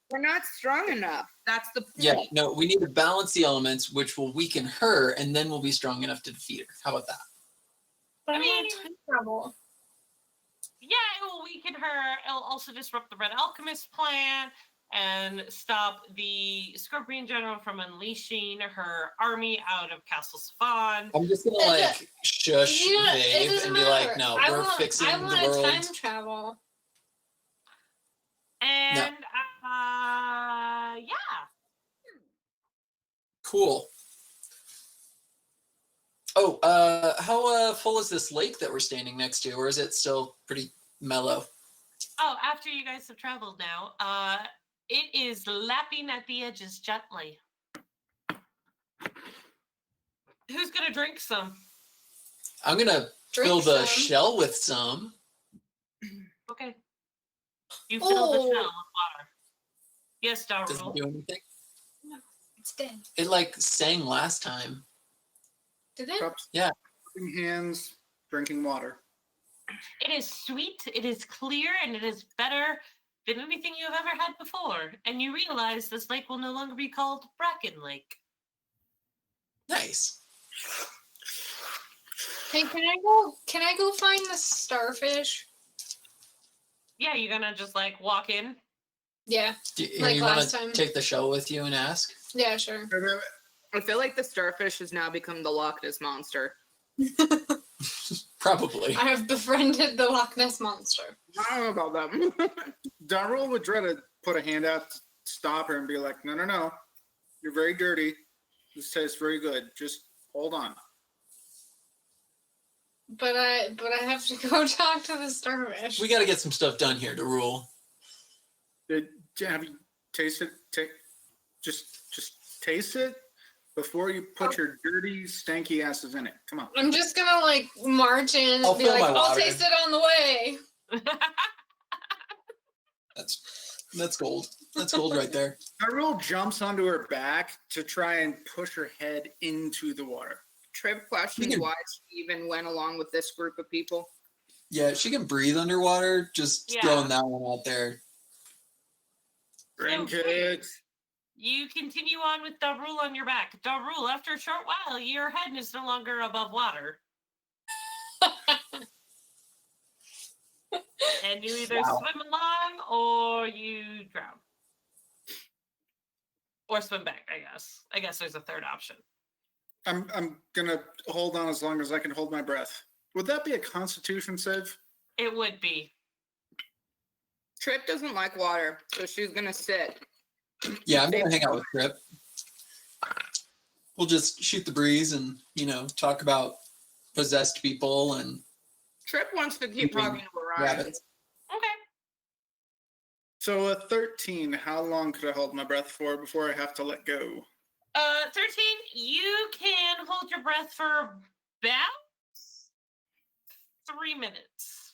We're not strong enough. That's the point. Yeah, no, we need to balance the elements, which will weaken her, and then we'll be strong enough to defeat her. How about that? But I I mean, want time travel. Yeah, it will weaken her. It'll also disrupt the Red Alchemist plan and stop the Scorpion General from unleashing her army out of Castle Svan. I'm just gonna shush Dave and be like, no, we're fixing the world. I want time travel. And yeah. Cool. Oh, how full is this lake that we're standing next to, or is it still pretty mellow? Oh, after you guys have traveled now, it is lapping at the edges gently. Who's gonna drink some? I'm gonna fill the shell with some. Okay. You fill the shell with water. Yes, Does it Darrell. do anything? No, it's dead. It sang last time. Did it? Yeah. Rubbing hands, drinking water. It is sweet, it is clear, and it is better than anything you have ever had before, and you realize this lake will no longer be called Bracken Lake. Nice. Hey, can I go find the starfish? Yeah, you're gonna just like walk in. Yeah. Like you want last to time. take the shell with you and ask? Yeah, sure. I feel like the starfish has now become the Loch Ness monster. Probably. I have befriended the Loch Ness monster. I don't know about them. Darrell would try to put a hand out to stop her and be like, no. You're very dirty. This tastes very good. Just hold on. But I have to go talk to the starfish. We got to get some stuff done here to rule. Have you tasted? Just taste it before you put your dirty, stanky asses in it. Come on. I'm just gonna like march in I'll and be fill like, my I'll water. taste it on the way. That's gold. That's gold right there. Darrell jumps onto her back to try and push her head into the water. Trip questions why she even went along with this group of people. Yeah, she can breathe underwater. Just Yeah. throwing that one out there. Grandkids. You continue on with Darul on your back. Darul, after a short while, your head is no longer above water. And you either Wow. swim along or you drown. Or swim back, I guess. I guess there's a third option. I'm gonna hold on as long as I can hold my breath. Would that be a Constitution save? It would be. Trip doesn't like water, so she's gonna sit. Yeah, I'm gonna hang out with Trip. We'll just shoot the breeze and talk about possessed people and Trip wants to keep talking to Orion. rabbits. Okay. So a 13. How long could I hold my breath for before I have to let go? 13, you can hold your breath for about 3 minutes.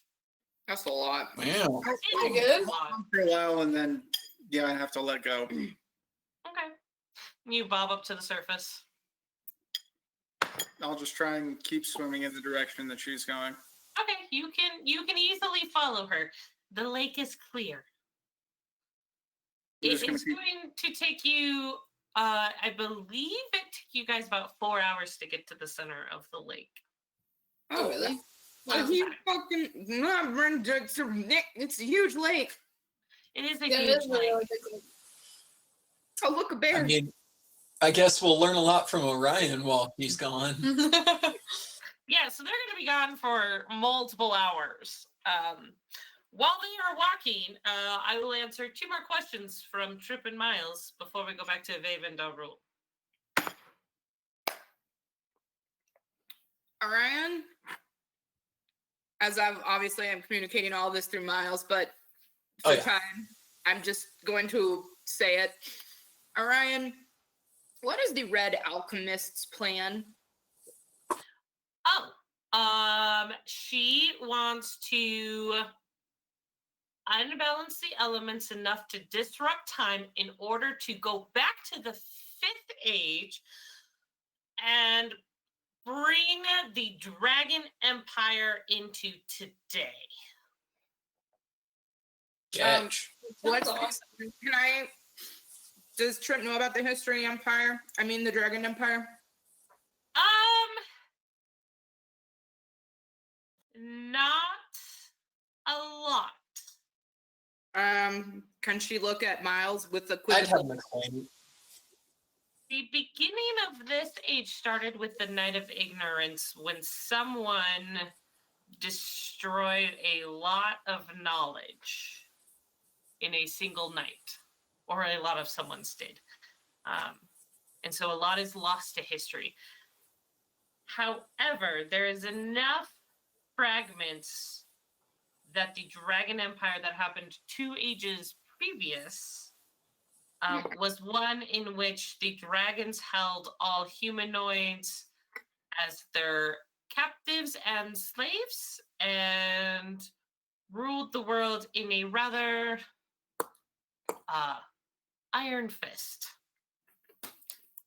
That's a lot. Wow. That's pretty good. For a while, and then I have to let go. Okay. You bob up to the surface. I'll just try and keep swimming in the direction that she's going. Okay, you can easily follow her. The lake is clear. We're It just gonna is keep- going to take you, I believe it took you guys about 4 hours to get to the center of the lake. Oh, really? Are you fucking it's a huge lake. It is a Yeah, it huge is lake. really big. Oh, look, a bear. I mean, I guess we'll learn a lot from Orion while he's gone. Yeah, so they're going to be gone for multiple hours. While they are walking, I will answer 2 more questions from Trip and Miles before we go back to Vave and Darul. Orion, as I'm communicating all this through Miles, but for time, I'm just going to say it. Orion, what is the Red Alchemist's plan? She wants to unbalance the elements enough to disrupt time in order to go back to the 5th age and bring the Dragon Empire into today. Catch. What's awesome. Does Trip know about the History Empire? I mean, the Dragon Empire? Not a lot. Can she look at Miles with the I'd have quizzical? him explain. The beginning of this age started with the Night of Ignorance when someone destroyed a lot of knowledge in a single night, or a lot of someone's did. And so a lot is lost to history. However, there is enough fragments that the Dragon Empire that happened 2 ages previous was one in which the dragons held all humanoids as their captives and slaves and ruled the world in a rather iron fist.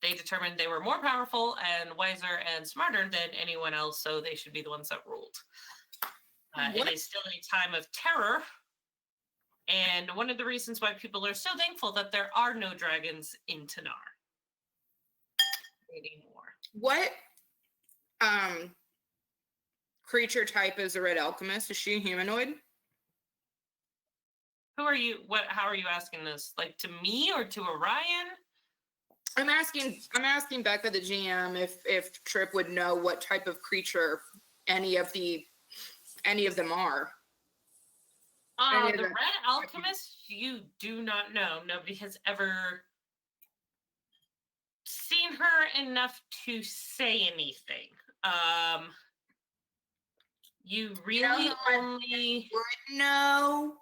They determined they were more powerful and wiser and smarter than anyone else, so they should be the ones that ruled. It is still a time of terror, And one of the reasons why people are so thankful that there are no dragons in Tanar anymore. What creature type is a red alchemist? Is she humanoid? Who are you? How are you asking this? Like to me or to Orion? I'm asking Becca the GM if Trip would know what type of creature any of them are. Any of The them. Red Alchemist, you do not know. Nobody has ever seen her enough to say anything. You really only No.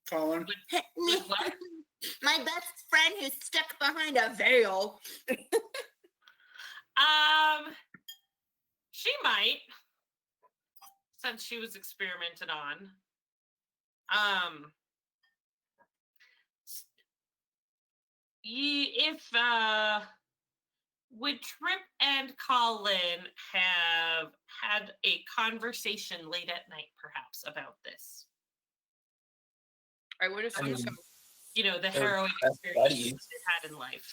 Colin? with what? My best friend who's stuck behind a veil. She might, since she was experimented on. If would Trip and Colin have had a conversation late at night, perhaps, about this? I would assume so. You know, the They're harrowing best experiences buddies. they've had in life.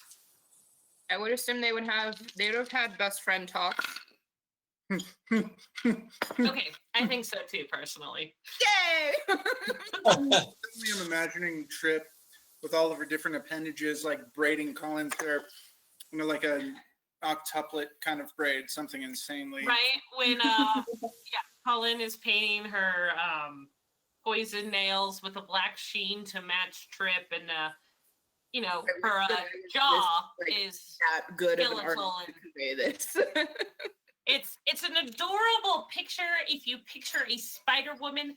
I would assume they would have had best friend talk. Okay, I think so too, personally. Yay! I'm imagining Trip with all of her different appendages, like braiding Colin's hair, like a octuplet kind of braid, something insanely. Right when Colin is painting her poison nails with a black sheen to match Trip, and her jaw is That good of an skeletal artist to and- convey this. it's an adorable picture. If you picture a Spider Woman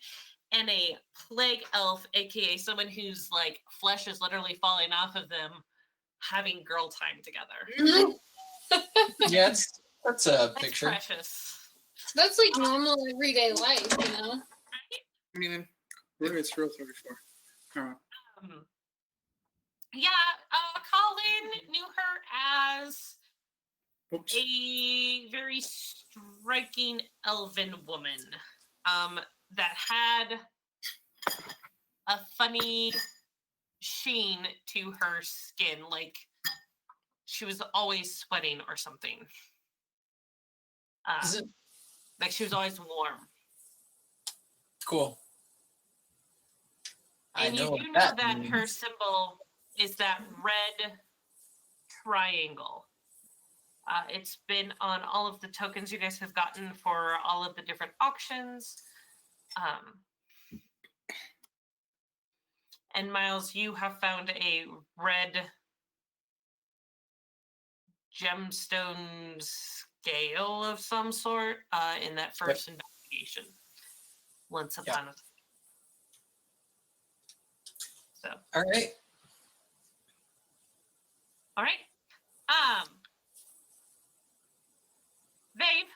and a plague elf, aka someone whose like flesh is literally falling off of them, having girl time together. Yeah, that's a That's picture. precious. That's like normal everyday life, you know? I mean, It's real 34. Colin knew her as Oops. a very striking elven woman that had a funny sheen to her skin, like she was always sweating or something. Is it Like she was always warm. cool? And you do know that her symbol is that red triangle. It's been on all of the tokens you guys have gotten for all of the different auctions. And Miles, you have found a red gemstone scale of some sort in that first investigation. Once upon a time. So, All right. all right. Babe,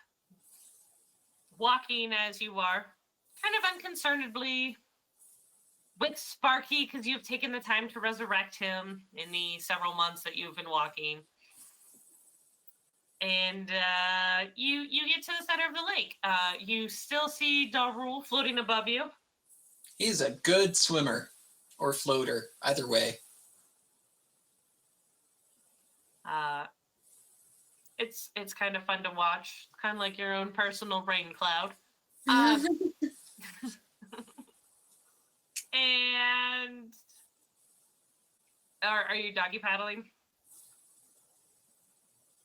walking as you are, kind of unconcernedly with Sparky, because you've taken the time to resurrect him in the several months that you've been walking. And you get to the center of the lake. You still see Darul floating above you. He's a good swimmer or floater, either way. It's kind of fun to watch. Kind of like your own personal rain cloud. And are you doggy paddling?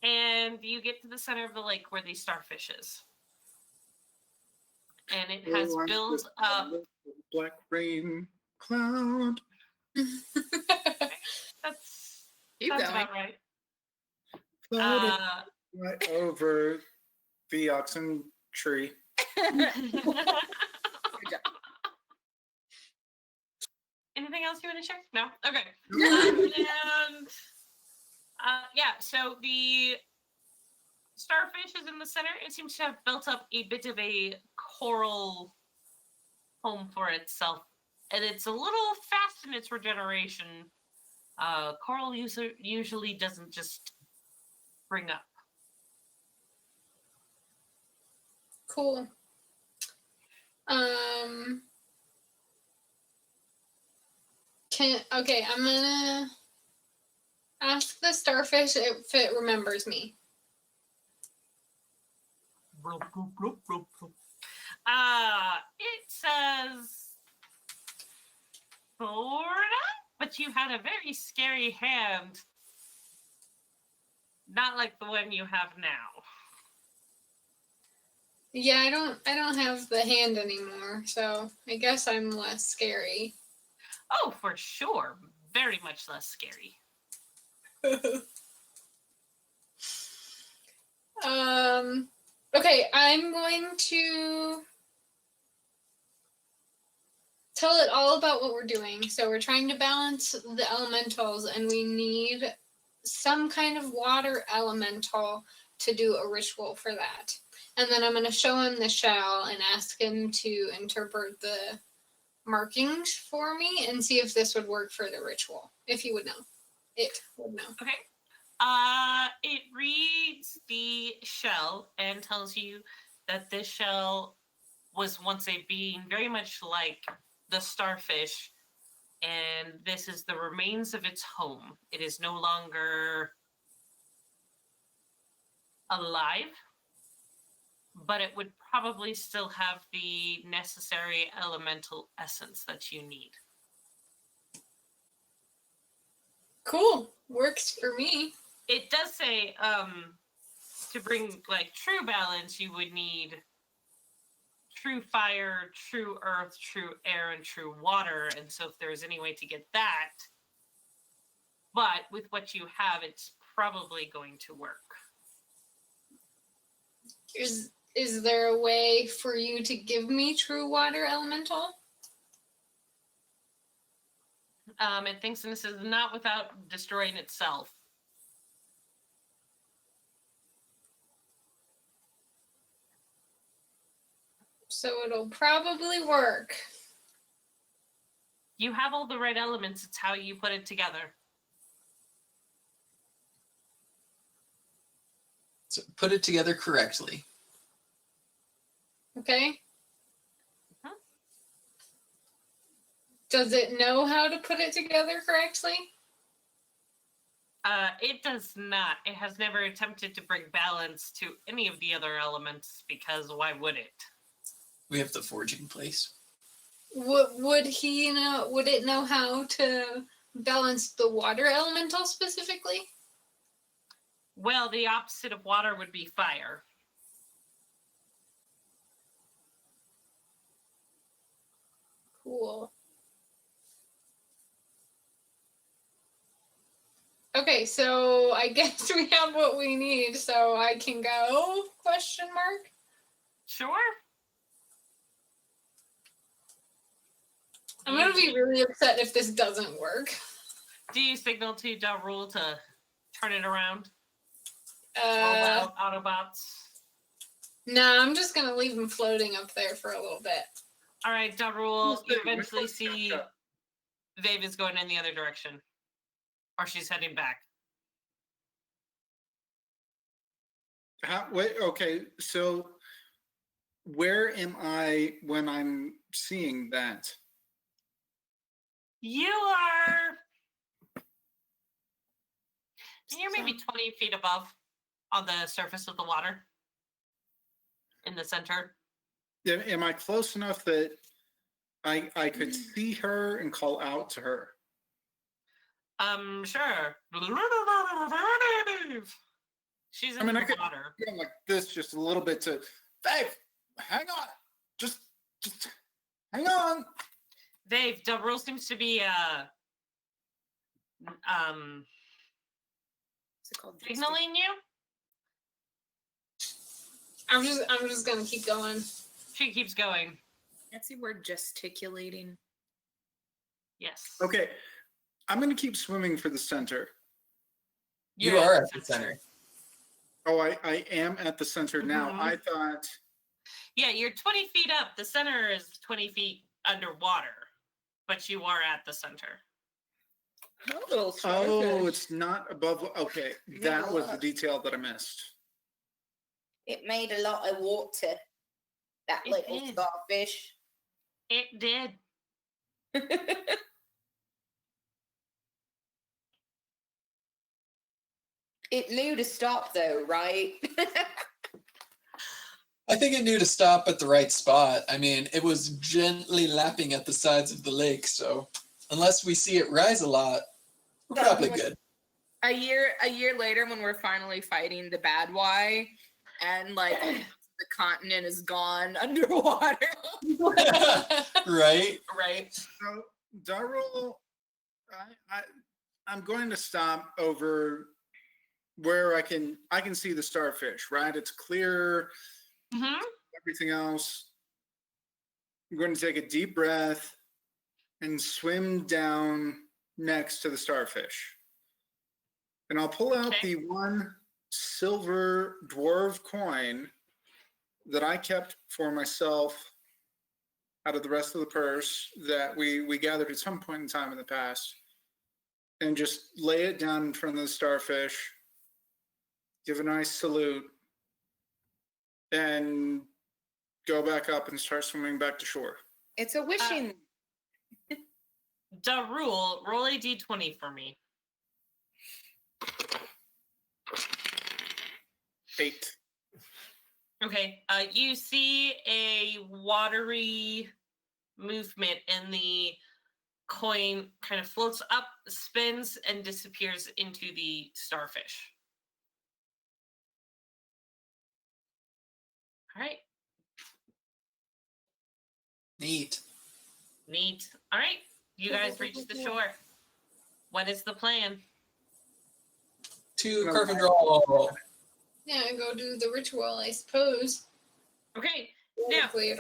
And you get to the center of the lake where the starfish is. And it has built up. Black rain cloud. That's keep sounds going. about right. Clouded right over the oxen tree. Anything else you want to share? No? Okay. And so the starfish is in the center. It seems to have built up a bit of a coral home for itself. And it's a little fast in its regeneration. Coral usually doesn't just spring up. Cool. Okay, I'm gonna ask the starfish if it remembers me. It says Florida, but you had a very scary hand. Not like the one you have now. Yeah, I don't have the hand anymore, so I guess I'm less scary. Oh, for sure. Very much less scary. Okay, I'm going to tell it all about what we're doing. So we're trying to balance the elementals, and we need some kind of water elemental to do a ritual for that. And then I'm going to show him the shell and ask him to interpret the markings for me and see if this would work for the ritual. If he would know. It would know. Okay. It reads the shell and tells you that this shell was once a being very much like the starfish, and this is the remains of its home. It is no longer alive, but it would probably still have the necessary elemental essence that you need. Cool. Works for me. It does say to bring like true balance, you would need true fire, true earth, true air, and true water. And so if there's any way to get that, but with what you have, it's probably going to work. Is there a way for you to give me true water elemental? It thinks this is not without destroying itself. So it'll probably work. You have all the right elements. It's how you put it together. So put it together correctly. Okay. Huh? Does it know how to put it together correctly? It does not. It has never attempted to bring balance to any of the other elements because why would it? We have the forging place. Would he know? Would it know how to balance the water elemental specifically? Well, the opposite of water would be fire. Cool. Okay, so I guess we have what we need, so I can go? Question mark. Sure. I'm gonna be really upset if this doesn't work. Do you signal to Del Rule to turn it around? Roll Uh, out Autobots. no, I'm just gonna leave him floating up there for a little bit. All right, Del Rule. You We're eventually supposed to see catch up. Vave is going in the other direction, or she's heading back. Wait, okay, so where am I when I'm seeing that? You are. You're maybe 20 feet above on the surface of the water in the center. Am I close enough that I could see her and call out to her? Sure. She's in I mean, the I could water. go like this just a little bit to, Dave, hang on. Just hang on. Dave, Del Rule seems to be What's it called? signaling you. I'm just gonna keep going. She keeps going. That's the word gesticulating. Yes. Okay, I'm going to keep swimming for the center. You You're are at the center. Oh, I am at the center now. Mhm. I thought, Yeah, you're 20 feet up. The center is 20 feet underwater, but you are at the center. oh, it's not above. Okay, that was the look. detail that I missed. It made a lot of water. That It little did. starfish. It did. It knew to stop though, right? I think it knew to stop at the right spot. I mean, it was gently lapping at the sides of the lake, so unless we see it rise a lot, we're probably good. A year later, when we're finally fighting the bad Y, and like the continent is gone underwater. Right? Right. So, Darul, I'm going to stop over where I can see the starfish. Right, it's clear. Mm-hmm. Everything else. I'm going to take a deep breath and swim down next to the starfish. And I'll pull out Okay. the one silver dwarf coin that I kept for myself out of the rest of the purse that we gathered at some point in time in the past, and just lay it down in front of the starfish, give a nice salute, and go back up and start swimming back to shore. It's a wishing. Darul, roll a d20 for me. 8. Okay. You see a watery movement, and the coin kind of floats up, spins, and disappears into the starfish. All right. Neat. Neat. All right. You guys reach the shore. What is the plan? To Carpendral. Yeah, go do the ritual, I suppose. Okay. Now, Hopefully.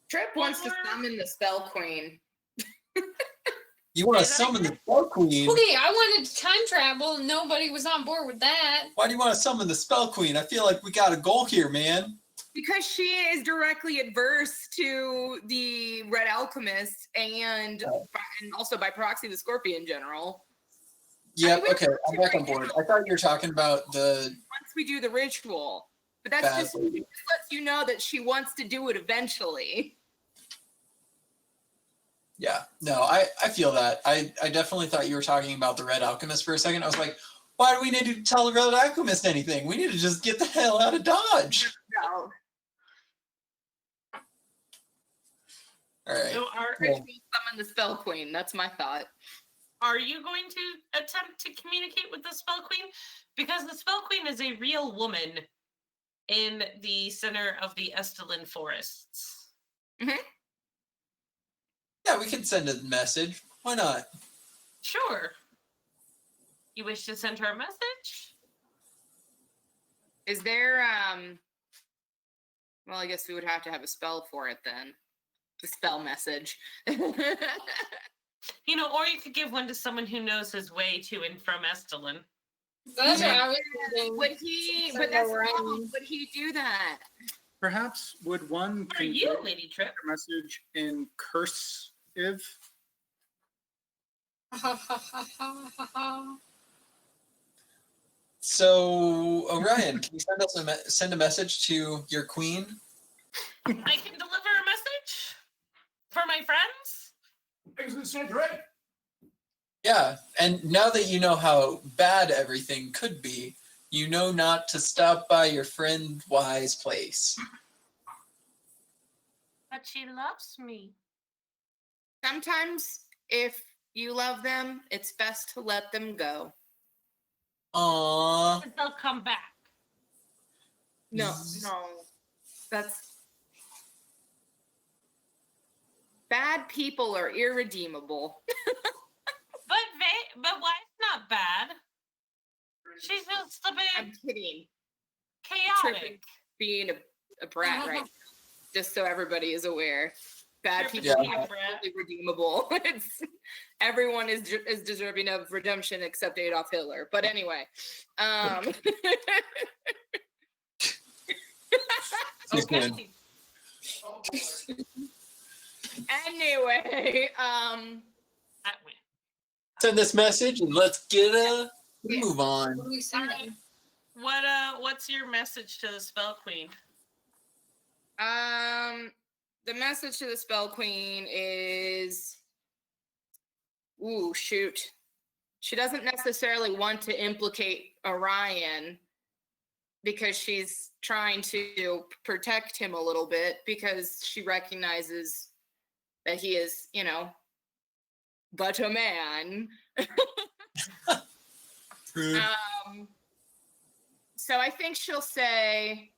Trip One wants to more. summon the spell queen. You want to Say that summon the again? Spell Queen? Okay, I wanted to time travel. Nobody was on board with that. Why do you want to summon the Spell Queen? I feel like we got a goal here, man. Because she is directly adverse to the Red Alchemist and also by proxy the Scorpion General. Yep, we okay, I'm back on board. I thought you were talking about the... Once we do the ritual. But that's just, it just lets you know that she wants to do it eventually. Yeah, no, I feel that. I definitely thought you were talking about the Red Alchemist for a second. I was like, why do we need to tell the Red Alchemist anything? We need to just get the hell out of Dodge. No. All right. so Ritual summon the Spell Queen. That's my thought. are you going to attempt to communicate with the Spell Queen? Because the Spell Queen is a real woman in the center of the Estelin forests. Yeah, we can send a message. Why not? Sure. You wish to send her a message? Is there well, I guess we would have to have a spell for it then. The spell message. You know, or you could give one to someone who knows his way to and from Estelin. That's what I was thinking. Would he? So But that's the we're problem. Would he do that? Perhaps would one What are you, convey Lady Trip? a message in cursive? So, Orion, can you send us send a message to your queen? I can deliver a message for my friends? Yeah, and now that you know how bad everything could be, you know not to stop by your friend Y's place. But she loves me. Sometimes, if you love them, it's best to let them go. Aww. But they'll come back. No, that's bad. People are irredeemable. But wife's not bad. She's just a I'm bit kidding. chaotic. Being a brat, right? Just so everybody is aware. Bad Tripping people being are a brat. absolutely redeemable. Everyone is deserving of redemption except Adolf Hitler. But anyway, Okay. anyway, That win. Send this message and let's get a Yeah. move on. What are we saying? What's your message to the Spell Queen? the message to the Spell Queen is, ooh, shoot. she doesn't necessarily want to implicate Orion because she's trying to protect him a little bit because she recognizes that he is, but a man. So I think she'll say,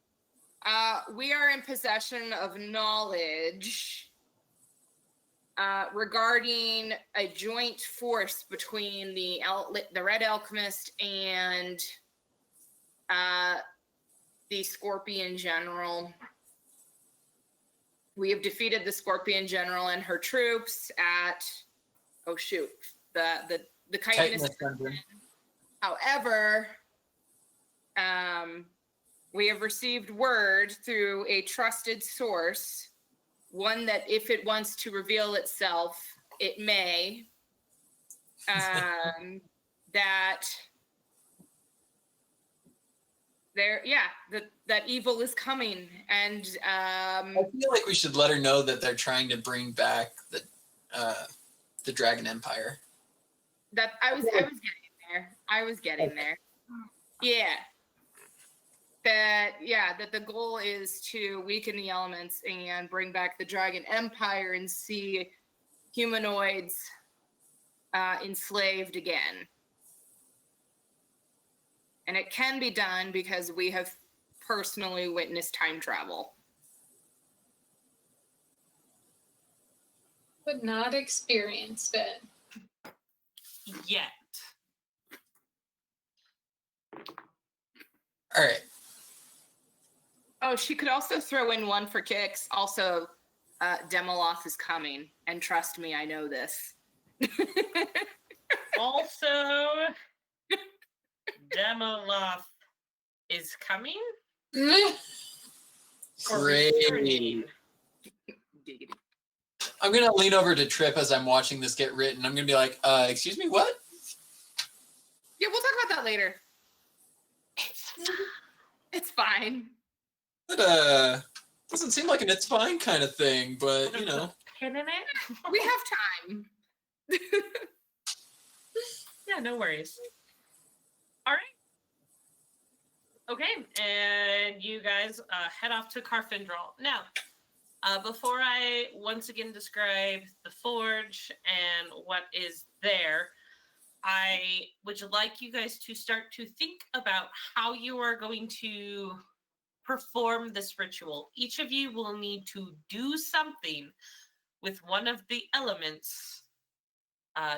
we are in possession of knowledge regarding a joint force between the Red Alchemist and the Scorpion General. We have defeated the Scorpion General and her troops at the Chitinous Dungeon. However, we have received word through a trusted source, one that if it wants to reveal itself, it may, that that evil is coming. And I feel like we should let her know that they're trying to bring back the Dragon Empire. That I was getting there. I was getting there. Yeah. That the goal is to weaken the elements and bring back the Dragon Empire and see humanoids enslaved again. And it can be done because we have personally witnessed time travel. But not experienced it. Yet. All right. Oh, she could also throw in one for kicks. Also, Demoloth is coming. And trust me, I know this. Also, Demoloth is coming? Or Great. returning? I'm going to lean over to Trip as I'm watching this get written. I'm going to be like, excuse me, what? Yeah, we'll talk about that later. It's fine. That doesn't seem like an it's fine kind of thing, but Pin in it? We have time. Yeah, no worries. All right. Okay, and you guys head off to Carfindral. Now, before I once again describe the forge and what is there, I would like you guys to start to think about how you are going to perform this ritual. Each of you will need to do something with one of the elements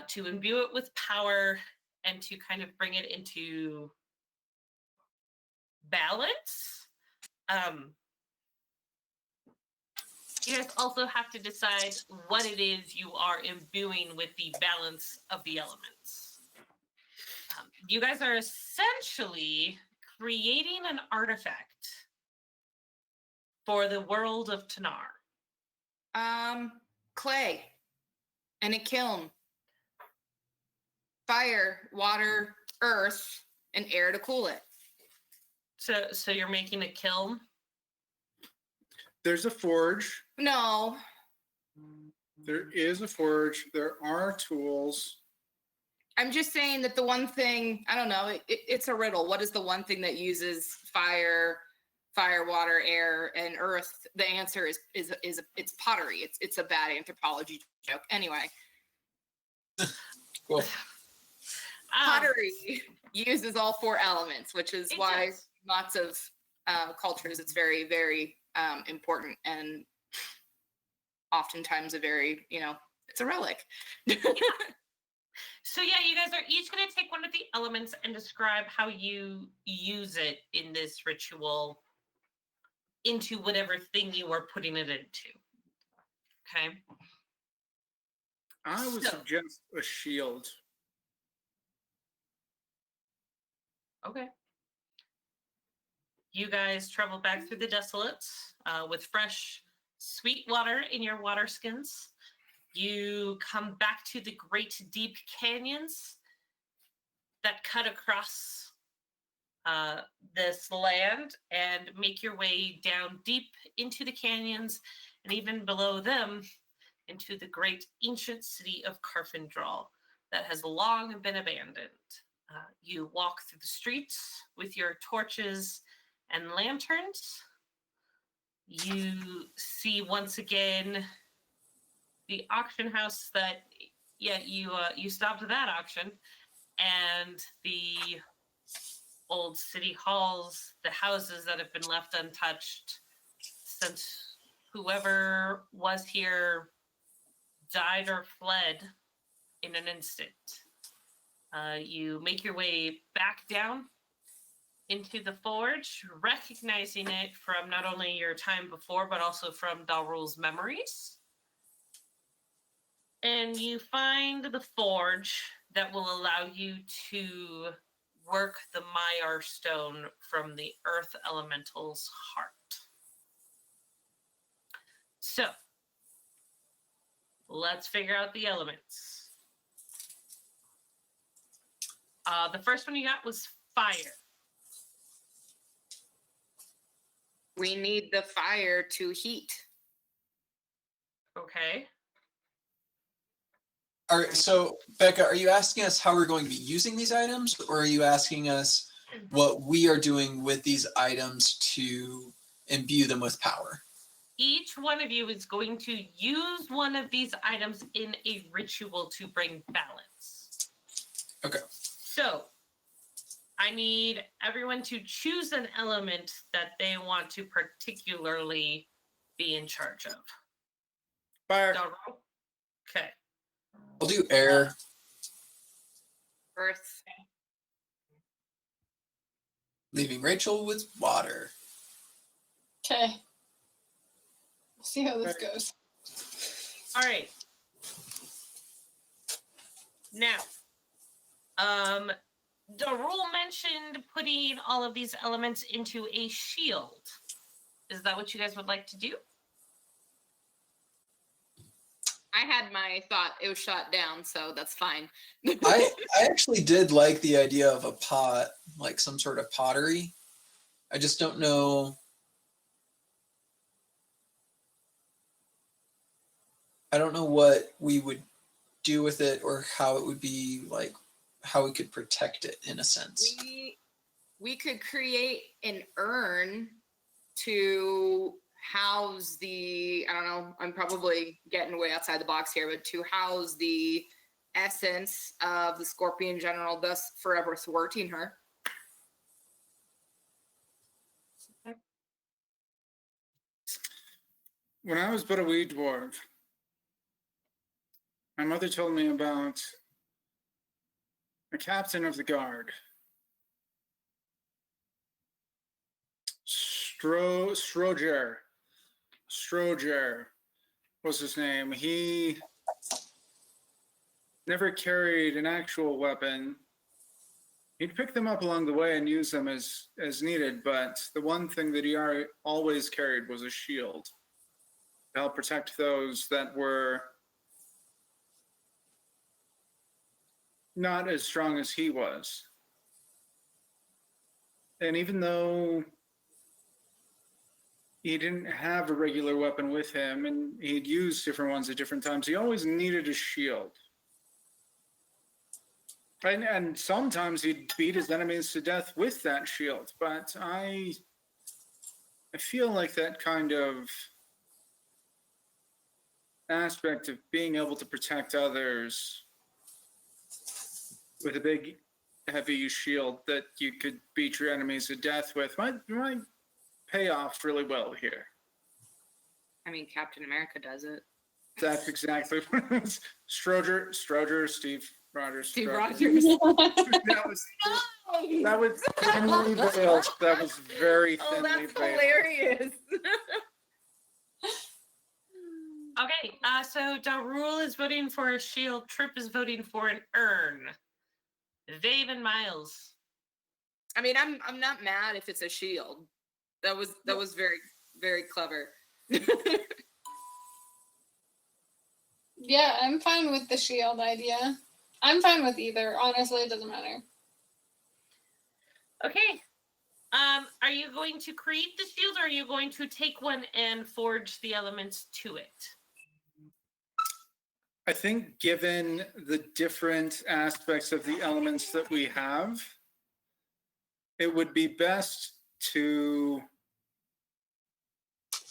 to imbue it with power and to kind of bring it into balance. You guys also have to decide what it is you are imbuing with the balance of the elements. You guys are essentially creating an artifact for the world of Tanar. Clay and a kiln. Fire, water, earth, and air to cool it. So you're making a kiln? There's a forge. No. There is a forge. There are tools. I'm just saying that the one thing, I don't know, it's a riddle. What is the one thing that uses fire, water, air, and earth? The answer is it's pottery. It's a bad anthropology joke. Anyway. Cool. Pottery uses all four elements, which is why does. lots of cultures, it's very, very important and oftentimes a very, it's a relic. So yeah, you guys are each going to take one of the elements and describe how you use it in this ritual into whatever thing you are putting it into. Okay? I would So- suggest a shield. Okay. You guys travel back through the Desolates with fresh, sweet water in your water skins. You come back to the great deep canyons that cut across this land and make your way down deep into the canyons and even below them into the great ancient city of Carfindral that has long been abandoned. You walk through the streets with your torches and lanterns. You see once again the auction house that, you stopped at that auction, and the old city halls, the houses that have been left untouched since whoever was here died or fled in an instant. You make your way back down into the forge, recognizing it from not only your time before, but also from Dalrul's memories. And you find the forge that will allow you to work the Maiar stone from the earth elemental's heart. So, let's figure out the elements. The first one you got was fire. We need the fire to heat. Okay. So, Becca, are you asking us how we're going to be using these items, or are you asking us what we are doing with these items to imbue them with power? Each one of you is going to use one of these items in a ritual to bring balance. Okay. So, I need everyone to choose an element that they want to particularly be in charge of. Fire. Dalrul? Okay. I'll do air. Earth. Leaving Rachel with water. Okay. We'll see how this goes. All right. Now, Darul mentioned putting all of these elements into a shield. Is that what you guys would like to do? I had my thought. It was shot down, so that's fine. I actually did like the idea of a pot, like some sort of pottery. I just don't know. I don't know what we would do with it, or how it would be, like how we could protect it in a sense. We could create an urn to house the, I don't know, I'm probably getting way outside the box here, but to house the essence of the Scorpion General, thus forever thwarting her. When I was but a wee dwarf, my mother told me about a captain of the guard, Stroger was his name. He never carried an actual weapon. He'd pick them up along the way and use them as needed, but the one thing that he always carried was a shield to help protect those that were not as strong as he was. And even though he didn't have a regular weapon with him, and he'd used different ones at different times, he always needed a shield. And sometimes he'd beat his enemies to death with that shield. But I feel like that kind of aspect of being able to protect others with a big, heavy shield that you could beat your enemies to death with might pay off really well here. I mean, Captain America does it. That's exactly what it was. Stroger, Steve Rogers. Steve Stroger. Rogers. That was thinly veiled. That was very Oh, thinly that's veiled. hilarious. Okay, so Darul is voting for a shield. Trip is voting for an urn. Dave and Miles. I mean, I'm not mad if it's a shield. That was very, very clever. Yeah, I'm fine with the shield idea. I'm fine with either. Honestly, it doesn't matter. Okay. Are you going to create the shield, or are you going to take one and forge the elements to it? I think given the different aspects of the elements that we have, it would be best to,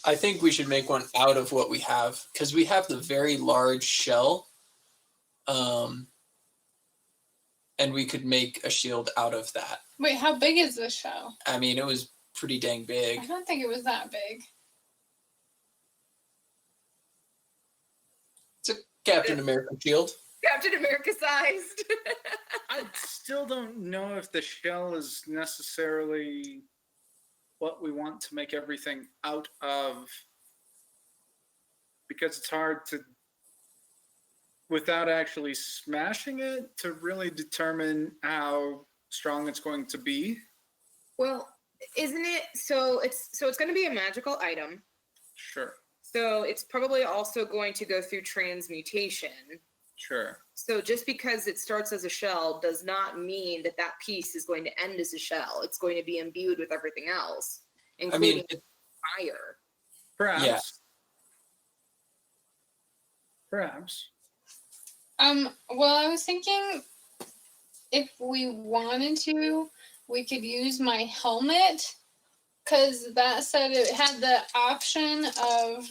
I think we should make one out of what we have because we have the very large shell. And we could make a shield out of that. Wait, how big is this show? I mean, it was pretty dang big. I don't think it was that big. It's a Captain America shield. Captain America sized. I still don't know if the shell is necessarily what we want to make everything out of, because it's hard to, without actually smashing it, to really determine how strong it's going to be. Well, isn't it? So it's going to be a magical item. Sure. So it's probably also going to go through transmutation. Sure. So just because it starts as a shell does not mean that that piece is going to end as a shell. It's going to be imbued with everything else, including fire. Perhaps. Yeah. Perhaps. Well, I was thinking if we wanted to, we could use my helmet because that said it had the option of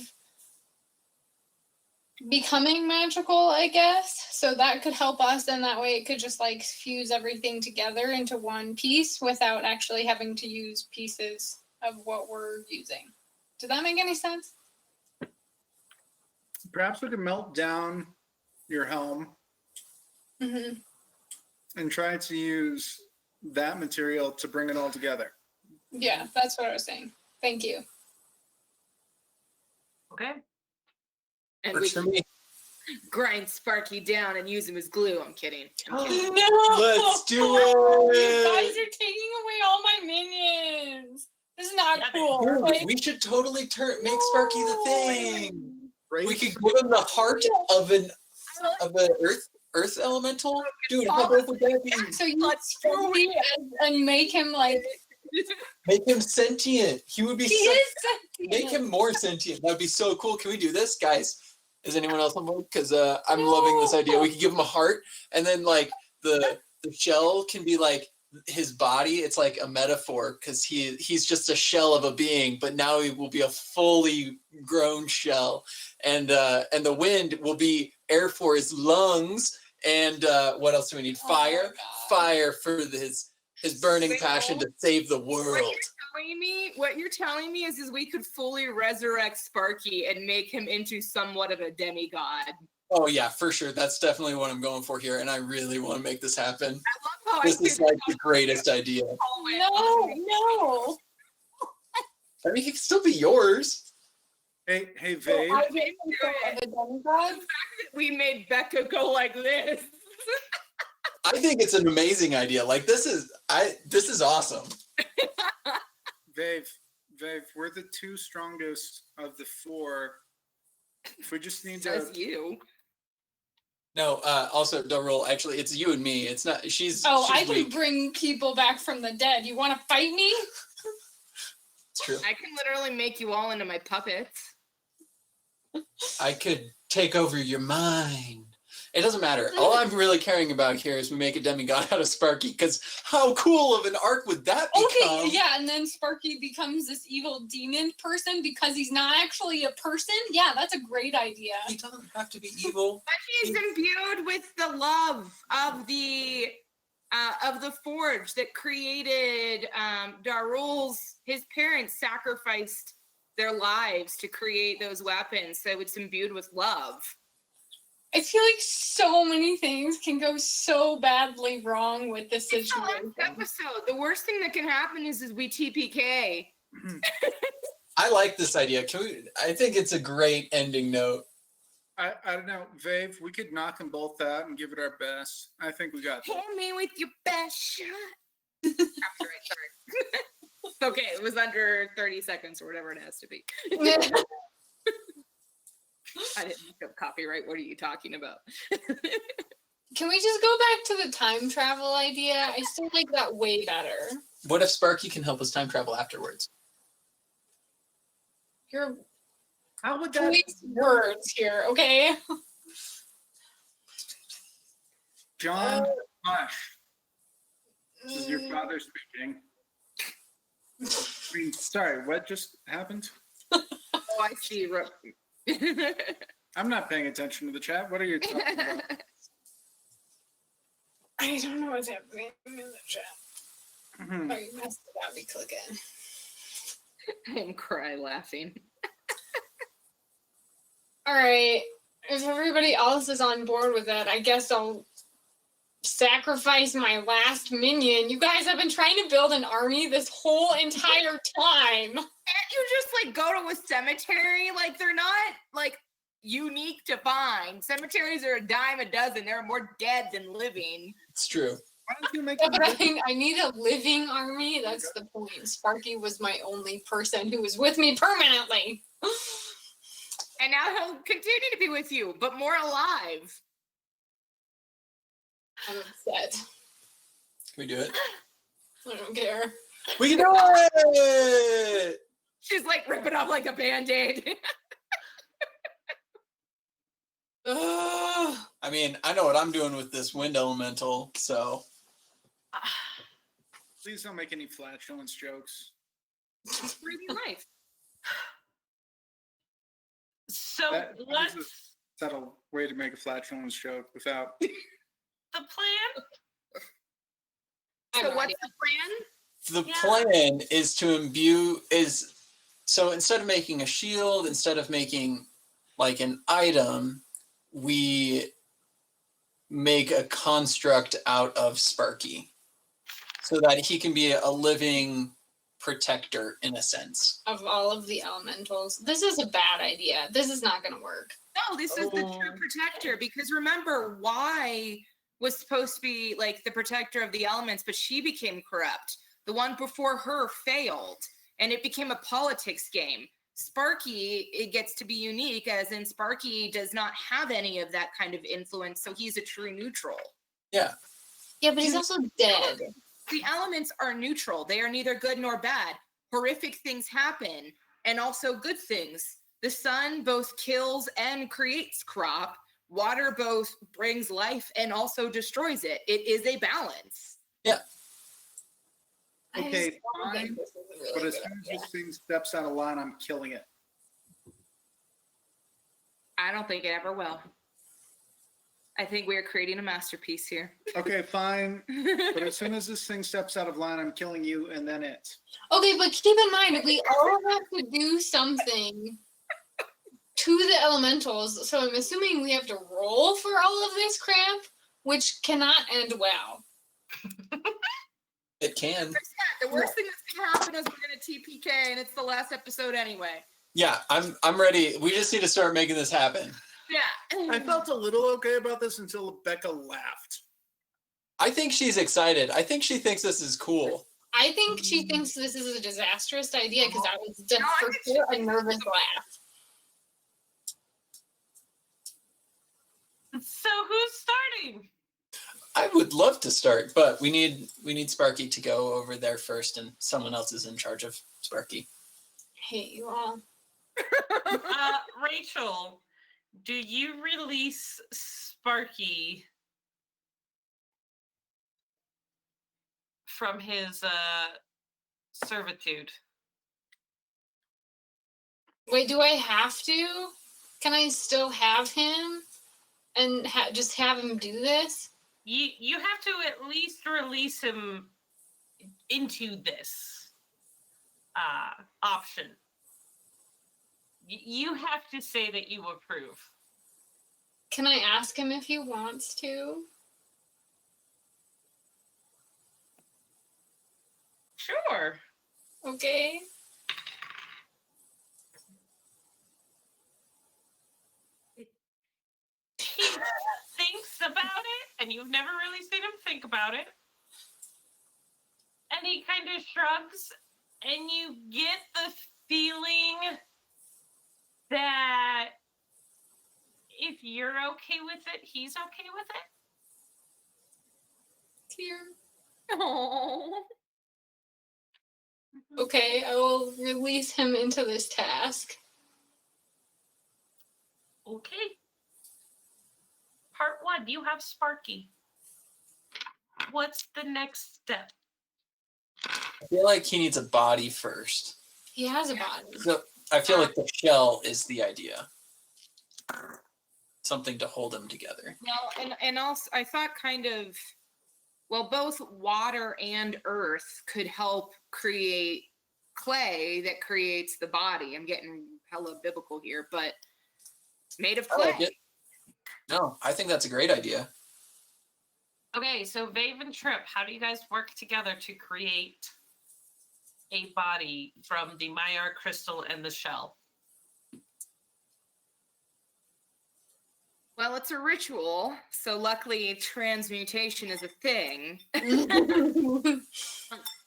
becoming magical, I guess. So that could help us, and that way it could just like fuse everything together into one piece without actually having to use pieces of what we're using. Does that make any sense? Perhaps we could melt down your helm Mm-hmm. and try to use that material to bring it all together. Yeah, that's what I was saying. Thank you. Okay. And Works we for me. grind Sparky down and use him as glue. I'm kidding. I'm kidding. No! Let's do You it! guys are taking away all my minions. This is not Yeah, cool. Dude, Like, we should totally make Sparky the thing. Right? We could give him the heart of an earth elemental. Dude, how dope would that be? so you Sparky and make him like Make him sentient. He would be. he so- is Make sentient. him more sentient. That'd be so cool. Can we do this, guys? Is anyone else on board? Because I'm loving this idea. We could give him a heart, and then like the shell can be like his body. It's like a metaphor because he's just a shell of a being, but now he will be a fully grown shell, and the wind will be air for his lungs. And what else do we need? Oh, Fire, God. fire for his burning passion to save the world. What you're telling me is we could fully resurrect Sparky and make him into somewhat of a demigod. Oh yeah, for sure. That's definitely what I'm going for here, and I really want to make this happen. I love how This I is like the greatest idea. No. I mean, it can still be yours. Hey, So Vade. I made myself a demigod. we made Becca go like this. I think it's an amazing idea. Like this is awesome. Vave, we're the two strongest of the four. If we just need to, Says you. No, also don't roll. Actually, it's you and me. It's not. She's. Oh, she's I can weak. bring people back from the dead. You want to fight me? It's true. I can literally make you all into my puppets. I could take over your mind. It doesn't matter. All I'm really caring about here is we make a demigod out of Sparky, because how cool of an arc would that become? Okay, yeah, and then Sparky becomes this evil demon person because he's not actually a person. Yeah, that's a great idea. He doesn't have to be evil. But he's imbued with the love of the forge that created Darul's. His parents sacrificed their lives to create those weapons, so it's imbued with love. I feel like so many things can go so badly wrong with this It's the last situation. episode. The worst thing that can happen is we TPK. I like this idea. I think it's a great ending note. I don't know, Vave, we could knock them both out and give it our best. I think we got that. Hit me with your best shot. Sorry. Okay, it was under 30 seconds or whatever it has to be. I didn't look up copyright. What are you talking about? Can we just go back to the time travel idea? I still like that way better. What if Sparky can help us time travel afterwards? Your How would that? choice words here, okay? John, hush. This is your father speaking. I mean, sorry, what just happened? Oh, I see. I'm not paying attention to the chat. What are you talking about? I don't know what's happening in the chat. Mhm. Oh, you messed it up. Me clicking. I'm cry laughing. All right. If everybody else is on board with that, I guess I'll sacrifice my last minion. You guys have been trying to build an army this whole entire time. Can't you just like go to a cemetery? Like they're not like unique to find. Cemeteries are a dime a dozen. There are more dead than living. It's true. Why don't you make Yeah, them but big? I need a living army. That's the point. Sparky was my only person who was with me permanently. And now he'll continue to be with you, but more alive. I'm upset. Can we do it? I don't care. We can do it! She's like ripping off like a band-aid. Ugh. I mean, I know what I'm doing with this wind elemental, so. Please don't make any flatulence jokes. Breathing life. So That is let's a subtle way to make a flatulence joke without. the plan. I have So no what's idea. the plan? The Yeah. plan is to imbue so instead of making a shield, instead of making like an item, we make a construct out of Sparky so that he can be a living protector in a sense. Of all of the elementals. This is a bad idea. This is not going to work. No, this is the true Oh. protector because remember, Y was supposed to be like the protector of the elements, but she became corrupt. The one before her failed, and it became a politics game. Sparky, it gets to be unique, as in Sparky does not have any of that kind of influence, so he's a true neutral. Yeah. Yeah, but he's also dead. The elements are neutral. They are neither good nor bad. Horrific things happen, and also good things. The sun both kills and creates crop. Water both brings life and also destroys it. It is a balance. I Okay, just don't think fine, this is a really But as good soon as idea. this thing steps out of line, I'm killing it. I don't think it ever will. I think we are creating a masterpiece here. Okay, fine. But as soon as this thing steps out of line, I'm killing you and then it. Okay, but keep in mind, we all have to do something to the elementals. So I'm assuming we have to roll for all of this crap, which cannot end well. It can. The worst thing that's gonna happen is we're gonna TPK, and it's the last episode anyway. Yeah, I'm ready. We just need to start making this happen. Yeah. I felt a little okay about this until Becca laughed. I think she's excited. I think she thinks this is cool. I think she thinks this is a disastrous idea because I was just No, I for think she sure a thinks nervous laugh. So who's starting? I would love to start, but we need Sparky to go over there first, and someone else is in charge of Sparky. Hate you all. Rachel, do you release Sparky from his servitude? Wait, do I have to? Can I still have him and just have him do this? You have to at least release him into this option. You have to say that you approve. Can I ask him if he wants to? Sure. Okay. He thinks about it, and you've never really seen him think about it. And he kind of shrugs, and you get the feeling that if you're okay with it, he's okay with it. Here. Oh. Okay, I will release him into this task. Okay. Part 1, you have Sparky. what's the next step? I feel like he needs a body first. He has a body. So I feel like the shell is the idea. Something to hold him together. Well, and also I thought kind of, well, both water and earth could help create clay that creates the body. I'm getting hella biblical here, but made of I clay. like it. No, I think that's a great idea. Okay, so Vave and Trip, how do you guys work together to create a body from the Maillard crystal and the shell? Well, it's a ritual, so luckily transmutation is a thing.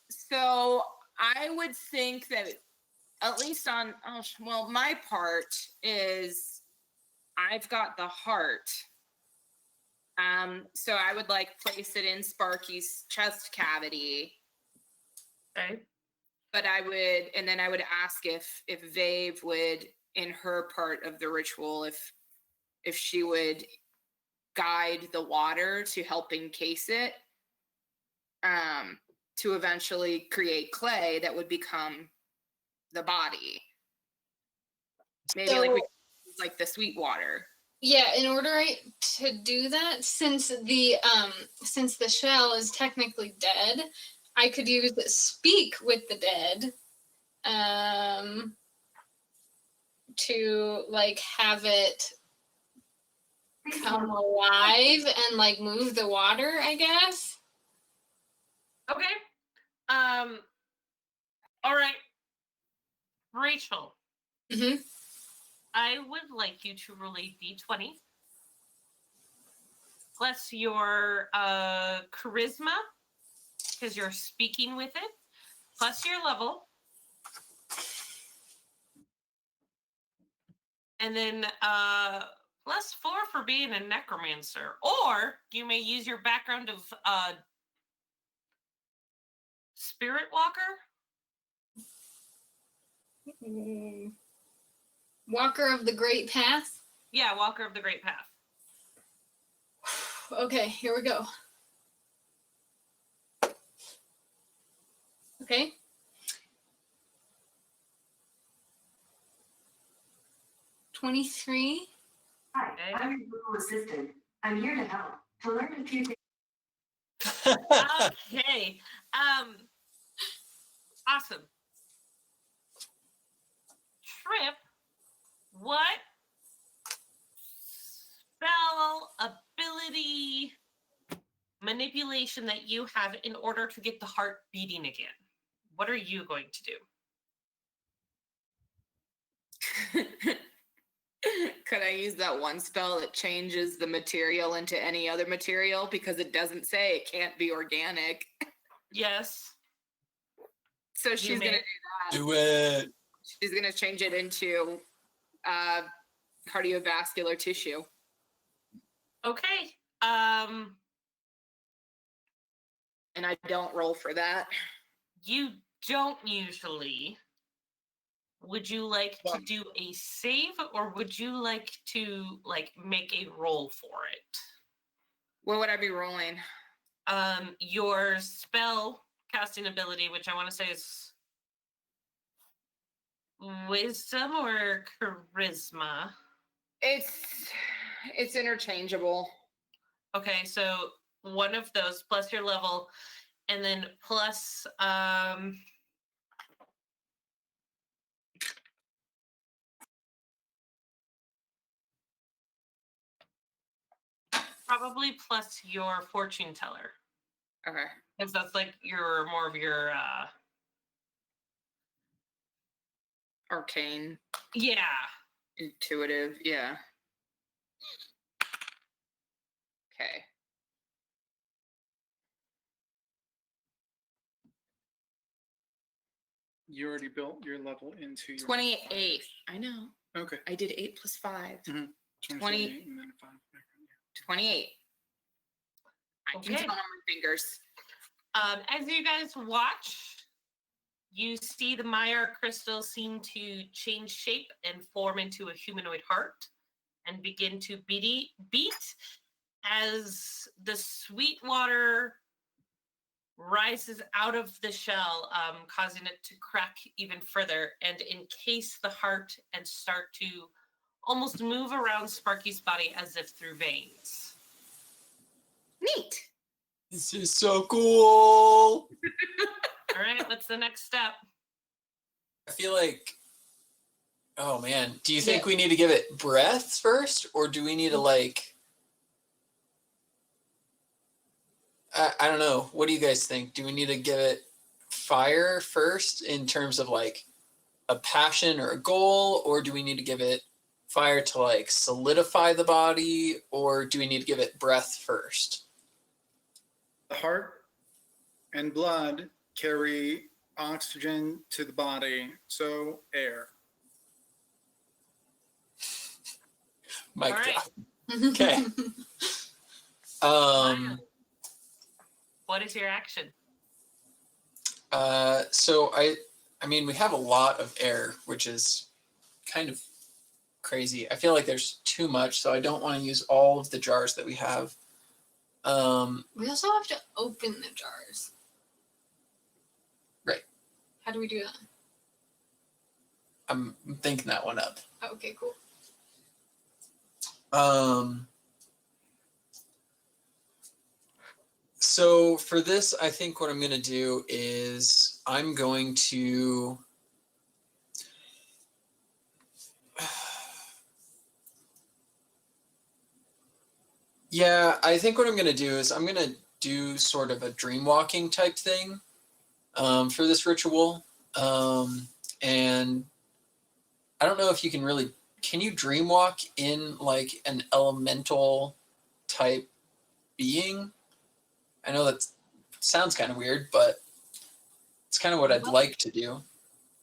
So I would think that at least on, well, my part is I've got the heart. So I would like place it in Sparky's chest cavity. Okay. But I would, and then I would ask if Vave would, in her part of the ritual, if she would guide the water to help encase it, to eventually create clay that would become the body. Maybe like the sweet water. Yeah, in order to do that, since the shell is technically dead, I could use speak with the dead, to like have it come alive and like move the water, I guess. Okay. All right. Rachel, Mm-hmm. I would like you to roll a d20 plus your charisma, because you're speaking with it, plus your level. And then +4 for being a necromancer. Or you may use your background of spirit walker. Walker of the Great Path. Yeah, Walker of the Great Path. Okay, here we go. Okay. $23. Hi, Okay. I'm your Google Assistant. I'm here to help. To learn a few things. Okay. Awesome. Trip, what spell, ability, manipulation that you have in order to get the heart beating again? What are you going to do? Could I use that one spell that changes the material into any other material? Because it doesn't say it can't be organic. Yes. So she's may. going to do that. Do it. She's going to change it into cardiovascular tissue. Okay. And I don't roll for that. You don't usually. Would you like to do a save, or would you like to make a roll for it? What would I be rolling? Your spell casting ability, which I want to say is wisdom or charisma. It's interchangeable. Okay, so one of those plus your level, and then plus probably plus your fortune teller, Okay. because that's like your more of your Arcane, yeah. intuitive, yeah. Okay. You already built your level into your 28. I know. Okay. I did 8 plus 5. 20. 20. And then 5. 28. I can Okay. count on my fingers. As you guys watch, you see the Maillard crystal seem to change shape and form into a humanoid heart and begin to beat as the sweet water rises out of the shell, causing it to crack even further and encase the heart and start to almost move around Sparky's body as if through veins. Neat. This is so cool. All right, what's the next step? I feel like, oh man, do you think we need to give it breath first, or do we need to like, I don't know. What do you guys think? Do we need to give it fire first in terms of like a passion or a goal, or do we need to give it fire to like solidify the body, or do we need to give it breath first? The heart and blood carry oxygen to the body, so air. Mic All right. drop. Okay. What is your action? So I mean, we have a lot of air, which is kind of crazy. I feel like there's too much, so I don't want to use all of the jars that we have. We also have to open the jars. Right. How do we do that? I'm thinking that one up. Oh, okay, cool. So for this, I think what I'm going to do is I'm going to yeah, I think what I'm going to do is I'm going to do sort of a dream walking type thing for this ritual. And I don't know if you can really, can you dream walk in like an elemental type being? I know that sounds kind of weird, but it's kind of what I'd like to do.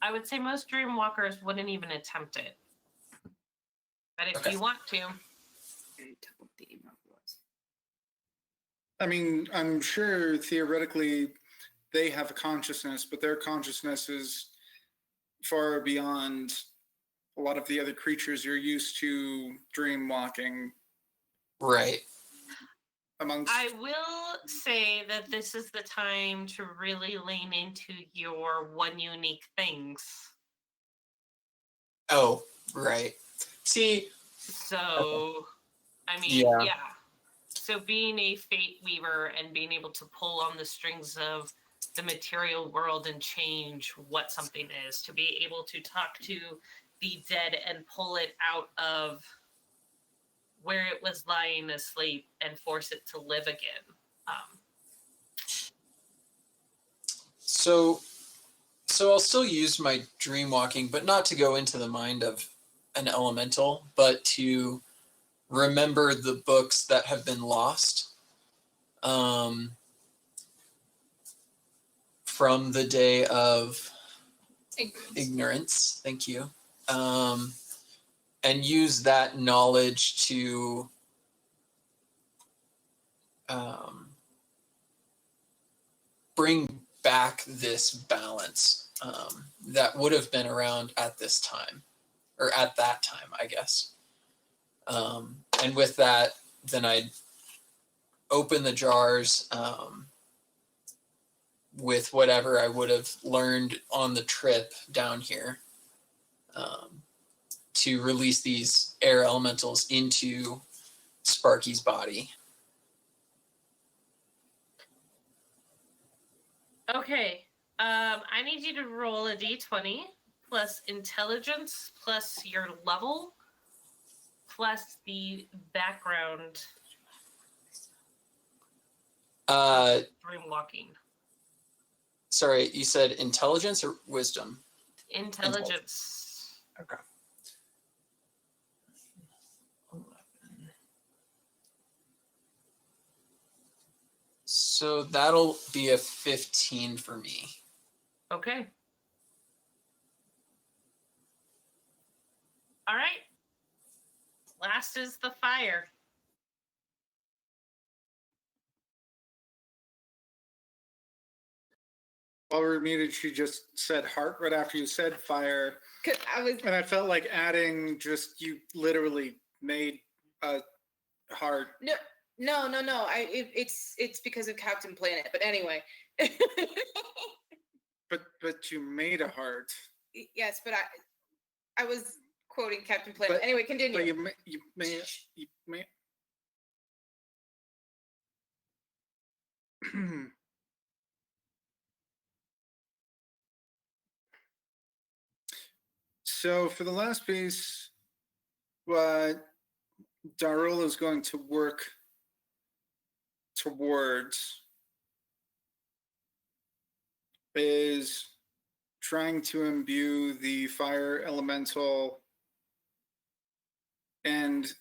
I would say most dream walkers wouldn't even attempt it. But if you want to. I mean, I'm sure theoretically they have a consciousness, but their consciousness is far beyond a lot of the other creatures you're used to dream walking Right. amongst. I will say that this is the time to really lean into your one unique things. Oh, right. See, So, I mean, yeah. So being a fate weaver and being able to pull on the strings of the material world and change what something is, to be able to talk to the dead and pull it out of where it was lying asleep and force it to live again. So I'll still use my dream walking, but not to go into the mind of an elemental, but to remember the books that have been lost from the day of ignorance. Thank you. And use that knowledge to bring back this balance that would have been around at this time, or at that time, I guess. And with that, then I'd open the jars with whatever I would have learned on the trip down here to release these air elementals into Sparky's body. Okay. I need you to roll a d20 plus intelligence plus your level plus the background dream walking. Sorry, you said intelligence or wisdom? Intelligence. Okay. So that'll be a 15 for me. Okay. All right. Last is the fire. While we were muted, she just said heart right after you said fire. 'Cause I was And I felt like adding just, you literally made a heart. no, No. It's because of Captain Planet. But anyway. But you made a heart. Yes, but I was quoting Captain Planet. But- Anyway, continue. But you may. So for the last piece, what Darul is going to work towards is trying to imbue the fire elemental and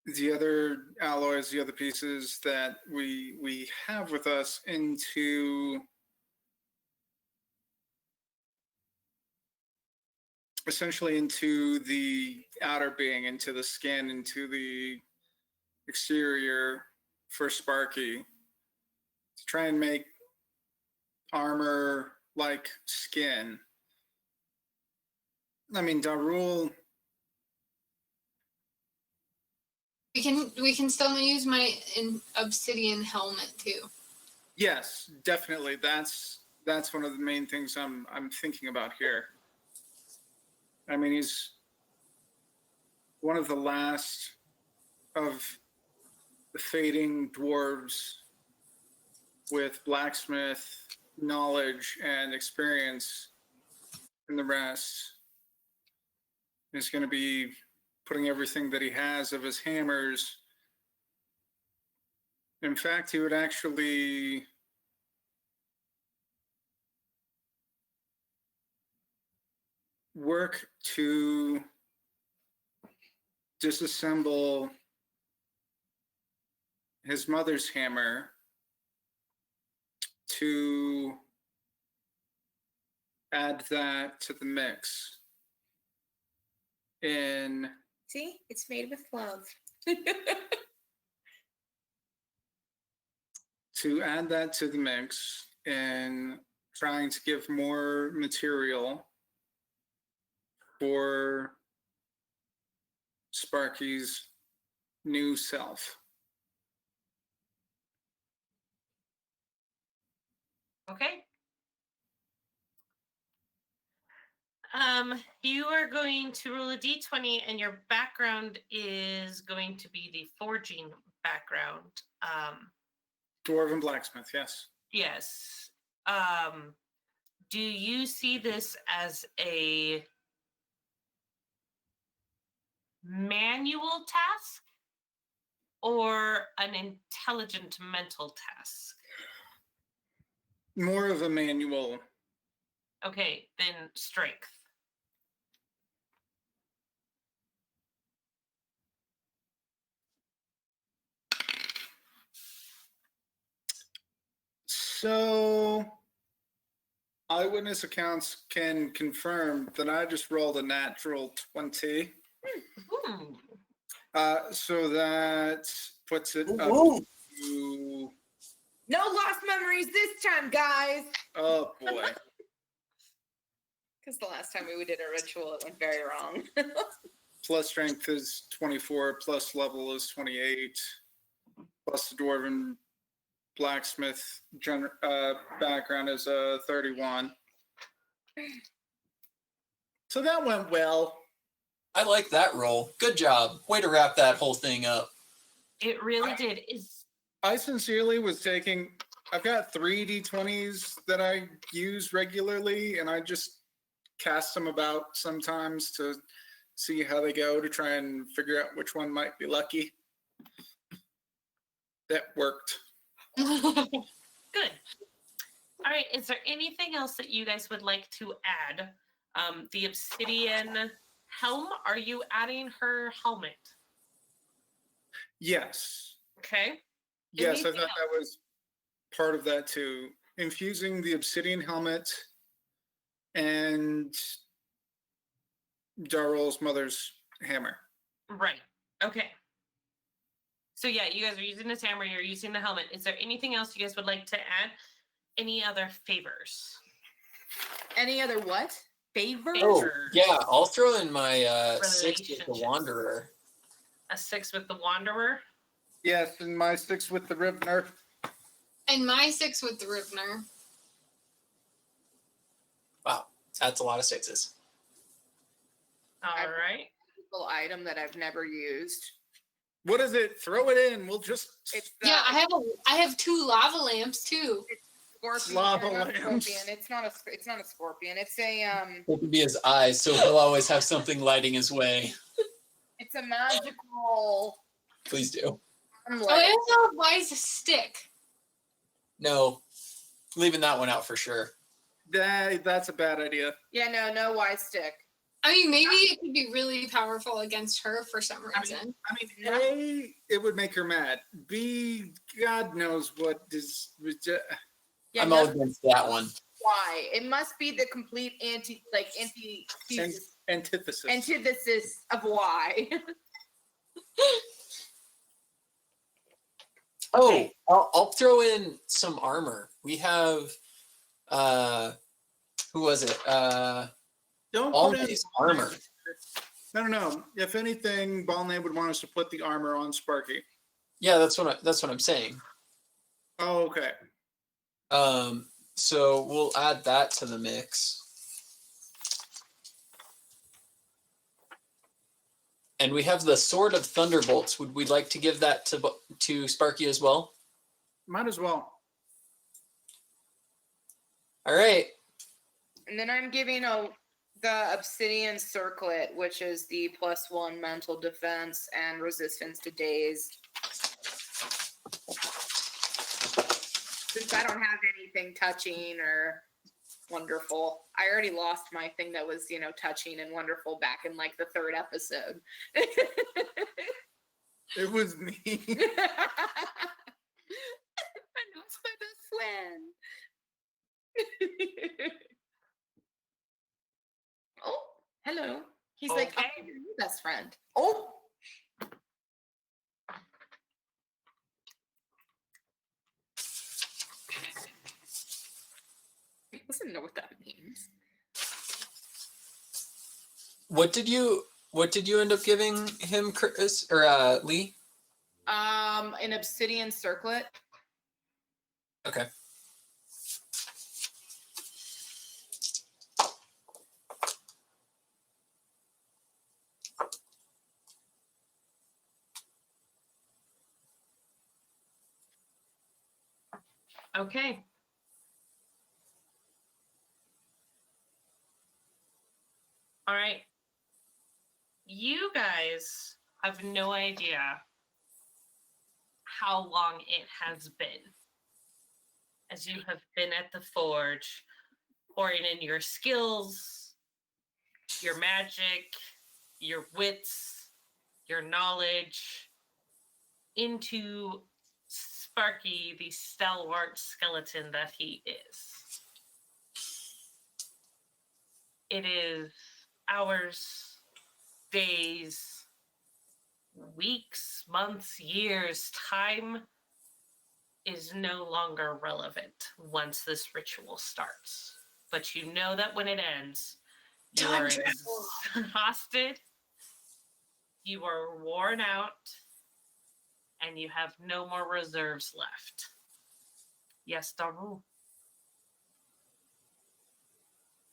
the other alloys, the other pieces that we have with us into essentially into the outer being, into the skin, into the exterior for Sparky to try and make armor like skin. I mean, Darul. We can still use my obsidian helmet too. Yes, definitely. That's one of the main things I'm thinking about here. I mean, he's one of the last of the fading dwarves with blacksmith knowledge and experience, and the rest is going to be putting everything that he has of his hammers. In fact, he would actually work to disassemble his mother's hammer to add that to the mix. In See, it's made with love. to add that to the mix and trying to give more material for Sparky's new self. Okay. You are going to roll a d20, and your background is going to be the forging background. Dwarven blacksmith, yes. Yes. Do you see this as a manual task or an intelligent mental task? More of a manual. Okay, then strength. So, eyewitness accounts can confirm that I just rolled a natural 20. So that puts it up to. No lost memories this time, guys. Oh boy. Because the last time we did a ritual, it went very wrong. Plus strength is 24, plus level is 28, plus the dwarven blacksmith background is 31. So that went well. I like that roll. Good job. Way to wrap that whole thing up. It really did. I sincerely was taking. I've got 3 d20s that I use regularly, and I just cast them about sometimes to see how they go to try and figure out which one might be lucky. That worked. Good. All right. Is there anything else that you guys would like to add? The obsidian helm. Are you adding her helmet? Yes. Okay. Yes, I Anything thought that was part of that too. Infusing the obsidian helmet and Darrell's mother's hammer. Right. Okay. So yeah, you guys are using this hammer. You're using the helmet. Is there anything else you guys would like to add? Any other favors? Any other what? Favors? Oh, yeah. I'll throw in my 6 with the Relationships. Wanderer. A 6 with the Wanderer. Yes, and my 6 with the Rivner. And my 6 with the Rivner. Wow, that's a lot of 6s. All right. Little item that I've never used. What is it? Throw it in. We'll just. It's Yeah, I have 2 lava lamps too. scorpion. Lava or not lamps. Scorpion. It's not a scorpion. It's a It could be his eyes, so he'll always have something lighting his way. It's a magical. Please do. Oh, I also have Wise Stick. No, leaving that one out for sure. That's a bad idea. Yeah, no wise stick. I mean, maybe it could be really powerful against her for some reason. A, it would make her mad. B, God knows what is. Yeah, I'm no, all against that one. why? It must be the complete Antithesis. antithesis of why. Oh, I'll throw in some armor. We have, who was it? Don't All put in these armor. No. If anything, Balnay would want us to put the armor on Sparky. Yeah, that's what I'm saying. Oh, okay. So we'll add that to the mix. And we have the Sword of Thunderbolts. Would we like to give that to Sparky as well? Might as well. All right. And then I'm giving the Obsidian Circlet, which is the +1 mental defense and resistance to daze. Since I don't have anything touching or wonderful. I already lost my thing that was, touching and wonderful back in like the 3rd episode. It was me. I lost my best friend. Oh, hello. He's like, Okay. oh, you're your best friend. Oh. He doesn't know what that means. What did you end up giving him, Chris or Lee? An obsidian circlet. Okay. Okay. All right. You guys have no idea how long it has been as you have been at the forge, pouring in your skills, your magic, your wits, your knowledge into Sparky, the stalwart skeleton that he is. It is hours, days, weeks, months, years. Time is no longer relevant once this ritual starts. But you know that when it ends, you are exhausted, you are worn out, and you have no more reserves left. Yes, Daru.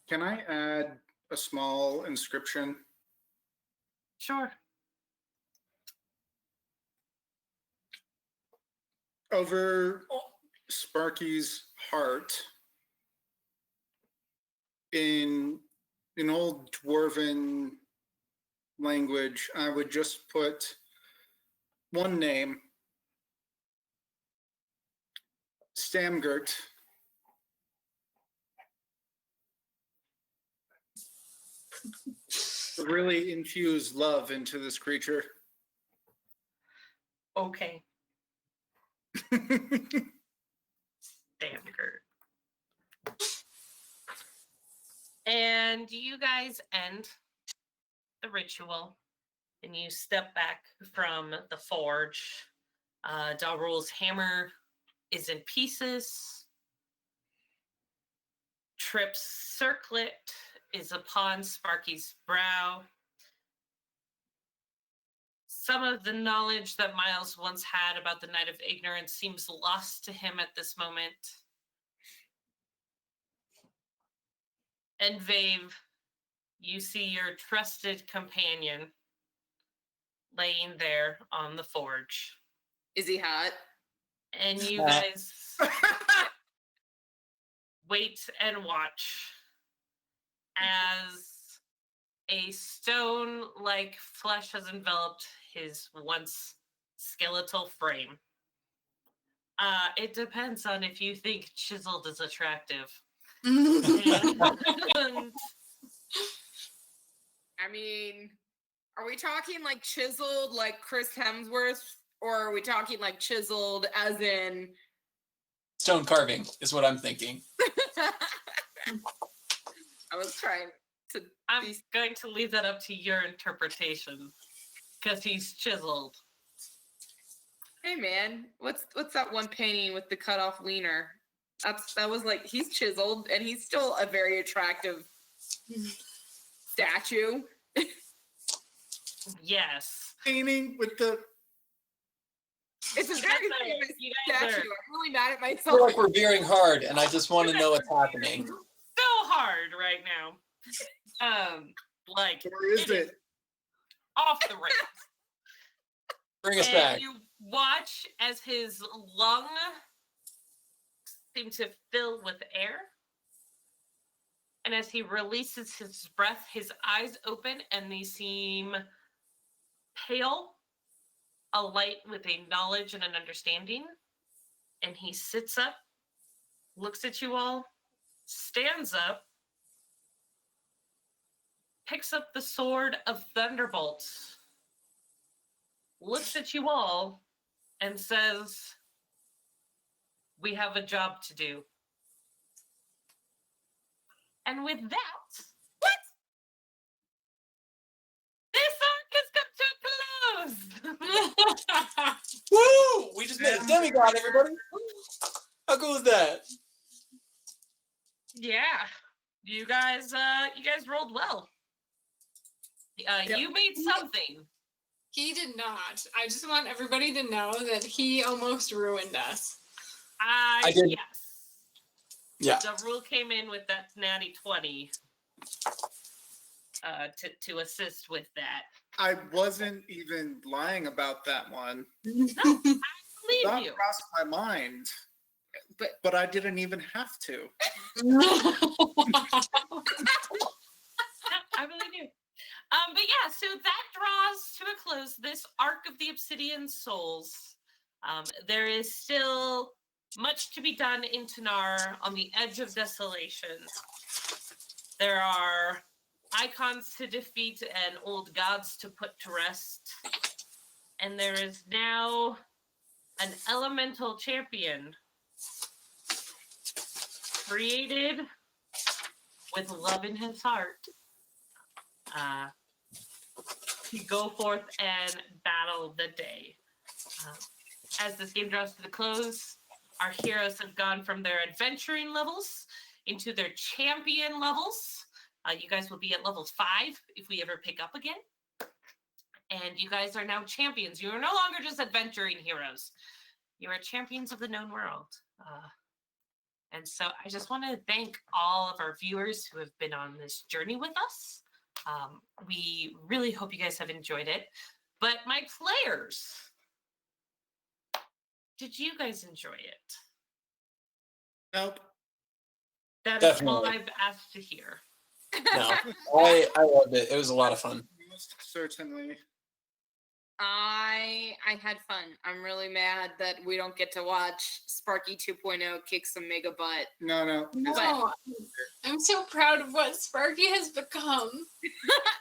Can I add a small inscription? Sure. Over Sparky's heart in old dwarven language, I would just put one name, Stamgert. Really infuse love into this creature. Okay. Damn, Kurt. And you guys end the ritual and you step back from the forge. Dalrul's hammer is in pieces. Trip's circlet is upon Sparky's brow. some of the knowledge that Miles once had about the Night of Ignorance seems lost to him at this moment. And Vave, you see your trusted companion laying there on the forge. Is he hot? And you guys wait and watch as a stone-like flesh has enveloped his once skeletal frame. It depends on if you think chiseled is attractive. And I mean, are we talking like chiseled like Chris Hemsworth, or are we talking like chiseled as in Stone carving is what I'm thinking. I was trying to I'm be going to leave that up to your interpretation because he's chiseled. Hey man, what's that one painting with the cut off wiener? That was like he's chiseled and he's still a very attractive statue. Yes. Painting with the. It's a You very guys are- famous you guys statue. are I'm really mad at I myself. feel like we're veering hard, and I just want to know what's happening. so hard right now. Like Where is it? off the rails. Bring us And back. you watch as his lung seem to fill with air. And as he releases his breath, his eyes open and they seem pale, alight with a knowledge and an understanding. And he sits up, looks at you all, stands up, picks up the sword of Thunderbolt, looks at you all, and says, "We have a job to do." And with that, this arc has come to a close. Woo! We just made a demigod, everybody. How cool is that? Yeah, you guys rolled well. You made something. He did not. I just want everybody to know that he almost ruined us. I did. Yes. Yeah. The rule came in with that natty 20 to assist with that. I wasn't even lying about that one. No, I believe That you. crossed my mind, but I didn't even have to. I believe you. But yeah, so that draws to a close this arc of the Obsidian Souls. There is still much to be done in Tanar on the edge of Desolation. There are icons to defeat and old gods to put to rest. And there is now an elemental champion created with love in his heart to go forth and battle the day. As this game draws to the close, our heroes have gone from their adventuring levels into their champion levels. You guys will be at level 5 if we ever pick up again. And you guys are now champions. You are no longer just adventuring heroes. You are champions of the known world. And so I just want to thank all of our viewers who have been on this journey with us. We really hope you guys have enjoyed it. But my players, did you guys enjoy it? Nope. That is all Definitely. I've asked to hear. No, I loved it. It was a lot of fun. Most certainly. I had fun. I'm really mad that we don't get to watch Sparky 2.0 kick some mega butt. No. No, I'm so proud of what Sparky has become.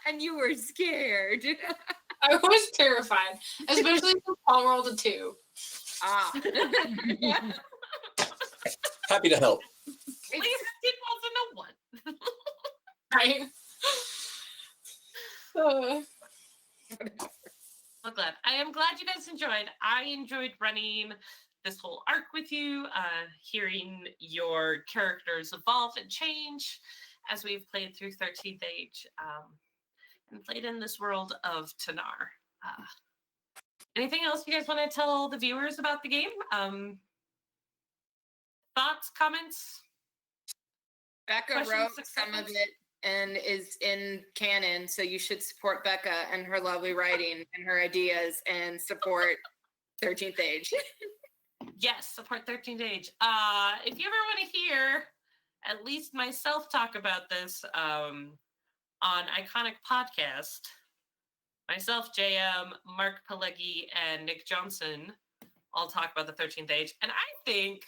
And you were scared. I was terrified, especially when Paul rolled a 2. Ah. Happy to help. At least it wasn't a 1. Right? I'm glad. I am glad you guys enjoyed. I enjoyed running this whole arc with you, hearing your characters evolve and change as we've played through 13th Age and played in this world of Tanar. Anything else you guys want to tell the viewers about the game? Thoughts, comments? Becca Questions, wrote some of acceptance? it and is in canon, so you should support Becca and her lovely writing and her ideas and support 13th Age. Yes, support 13th Age. If you ever want to hear at least myself talk about this on Iconic Podcast, myself, JM, Mark Pileggi, and Nick Johnson all talk about the 13th Age. And I think,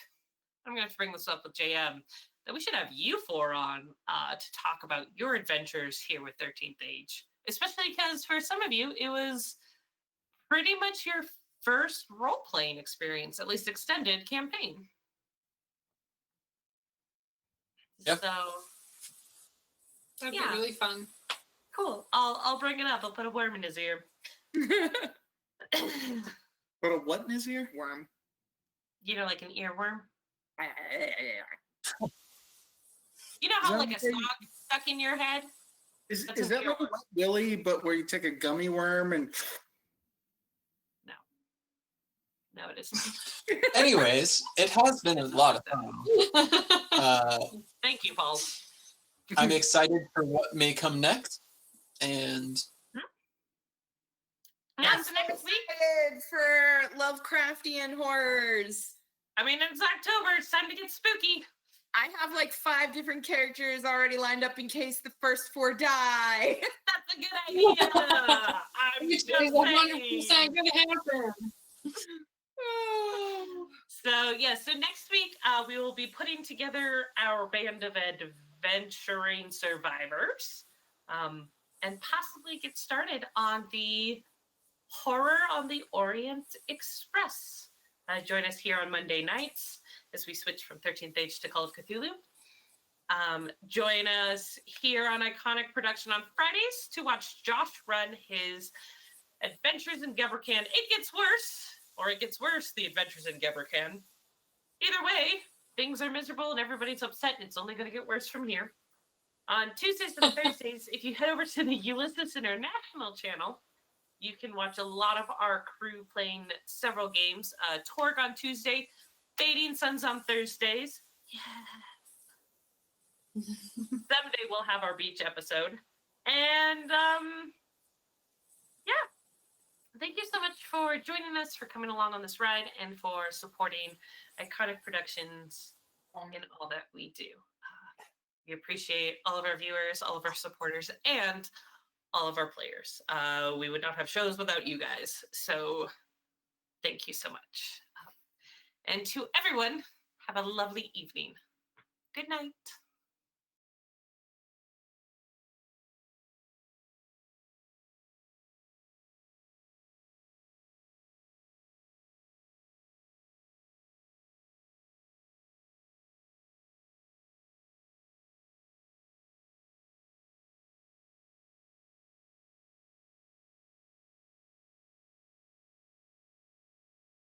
I'm going to have to bring this up with JM, that we should have you four on to talk about your adventures here with 13th Age. Especially because for some of you, it was pretty much your first role-playing experience, at least extended campaign. Yep. So That'd Yeah. be really fun. cool. I'll bring it up. I'll put a worm in his ear. But a what in his ear? Worm. You know, like an earworm. That's You know Is how that like a the thing? sock stuck in your head? Is That's an that like a earworm. Wet Willy, but where you take a gummy worm and No, it isn't. Anyways, it has been a lot of fun. Thank you, Paul. I'm excited for what may come next, and That's next week. for Lovecraftian horrors. I mean, it's October. It's time to get spooky. I have like 5 different characters already lined up in case the first 4 die. That's a good idea. I'm Which just is 100% saying. going to happen. So next week we will be putting together our band of adventuring survivors, and possibly get started on the Horror on the Orient Express. Join us here on Monday nights as we switch from 13th Age to Call of Cthulhu. Join us here on Iconic Production on Fridays to watch Josh run his Adventures in Gebercan. It gets worse, or it gets worse, the Adventures in Gebercan. Either way, things are miserable and everybody's upset, and it's only going to get worse from here. On Tuesdays and Thursdays, if you head over to the Ulysses International channel, you can watch a lot of our crew playing several games. Torg on Tuesday, Fading Suns on Thursdays. Yeah. Someday we'll have our beach episode. And thank you so much for joining us, for coming along on this ride, and for supporting Iconic Productions in all that we do. We appreciate all of our viewers, all of our supporters, and all of our players. We would not have shows without you guys. So thank you so much. And to everyone, have a lovely evening. Good night.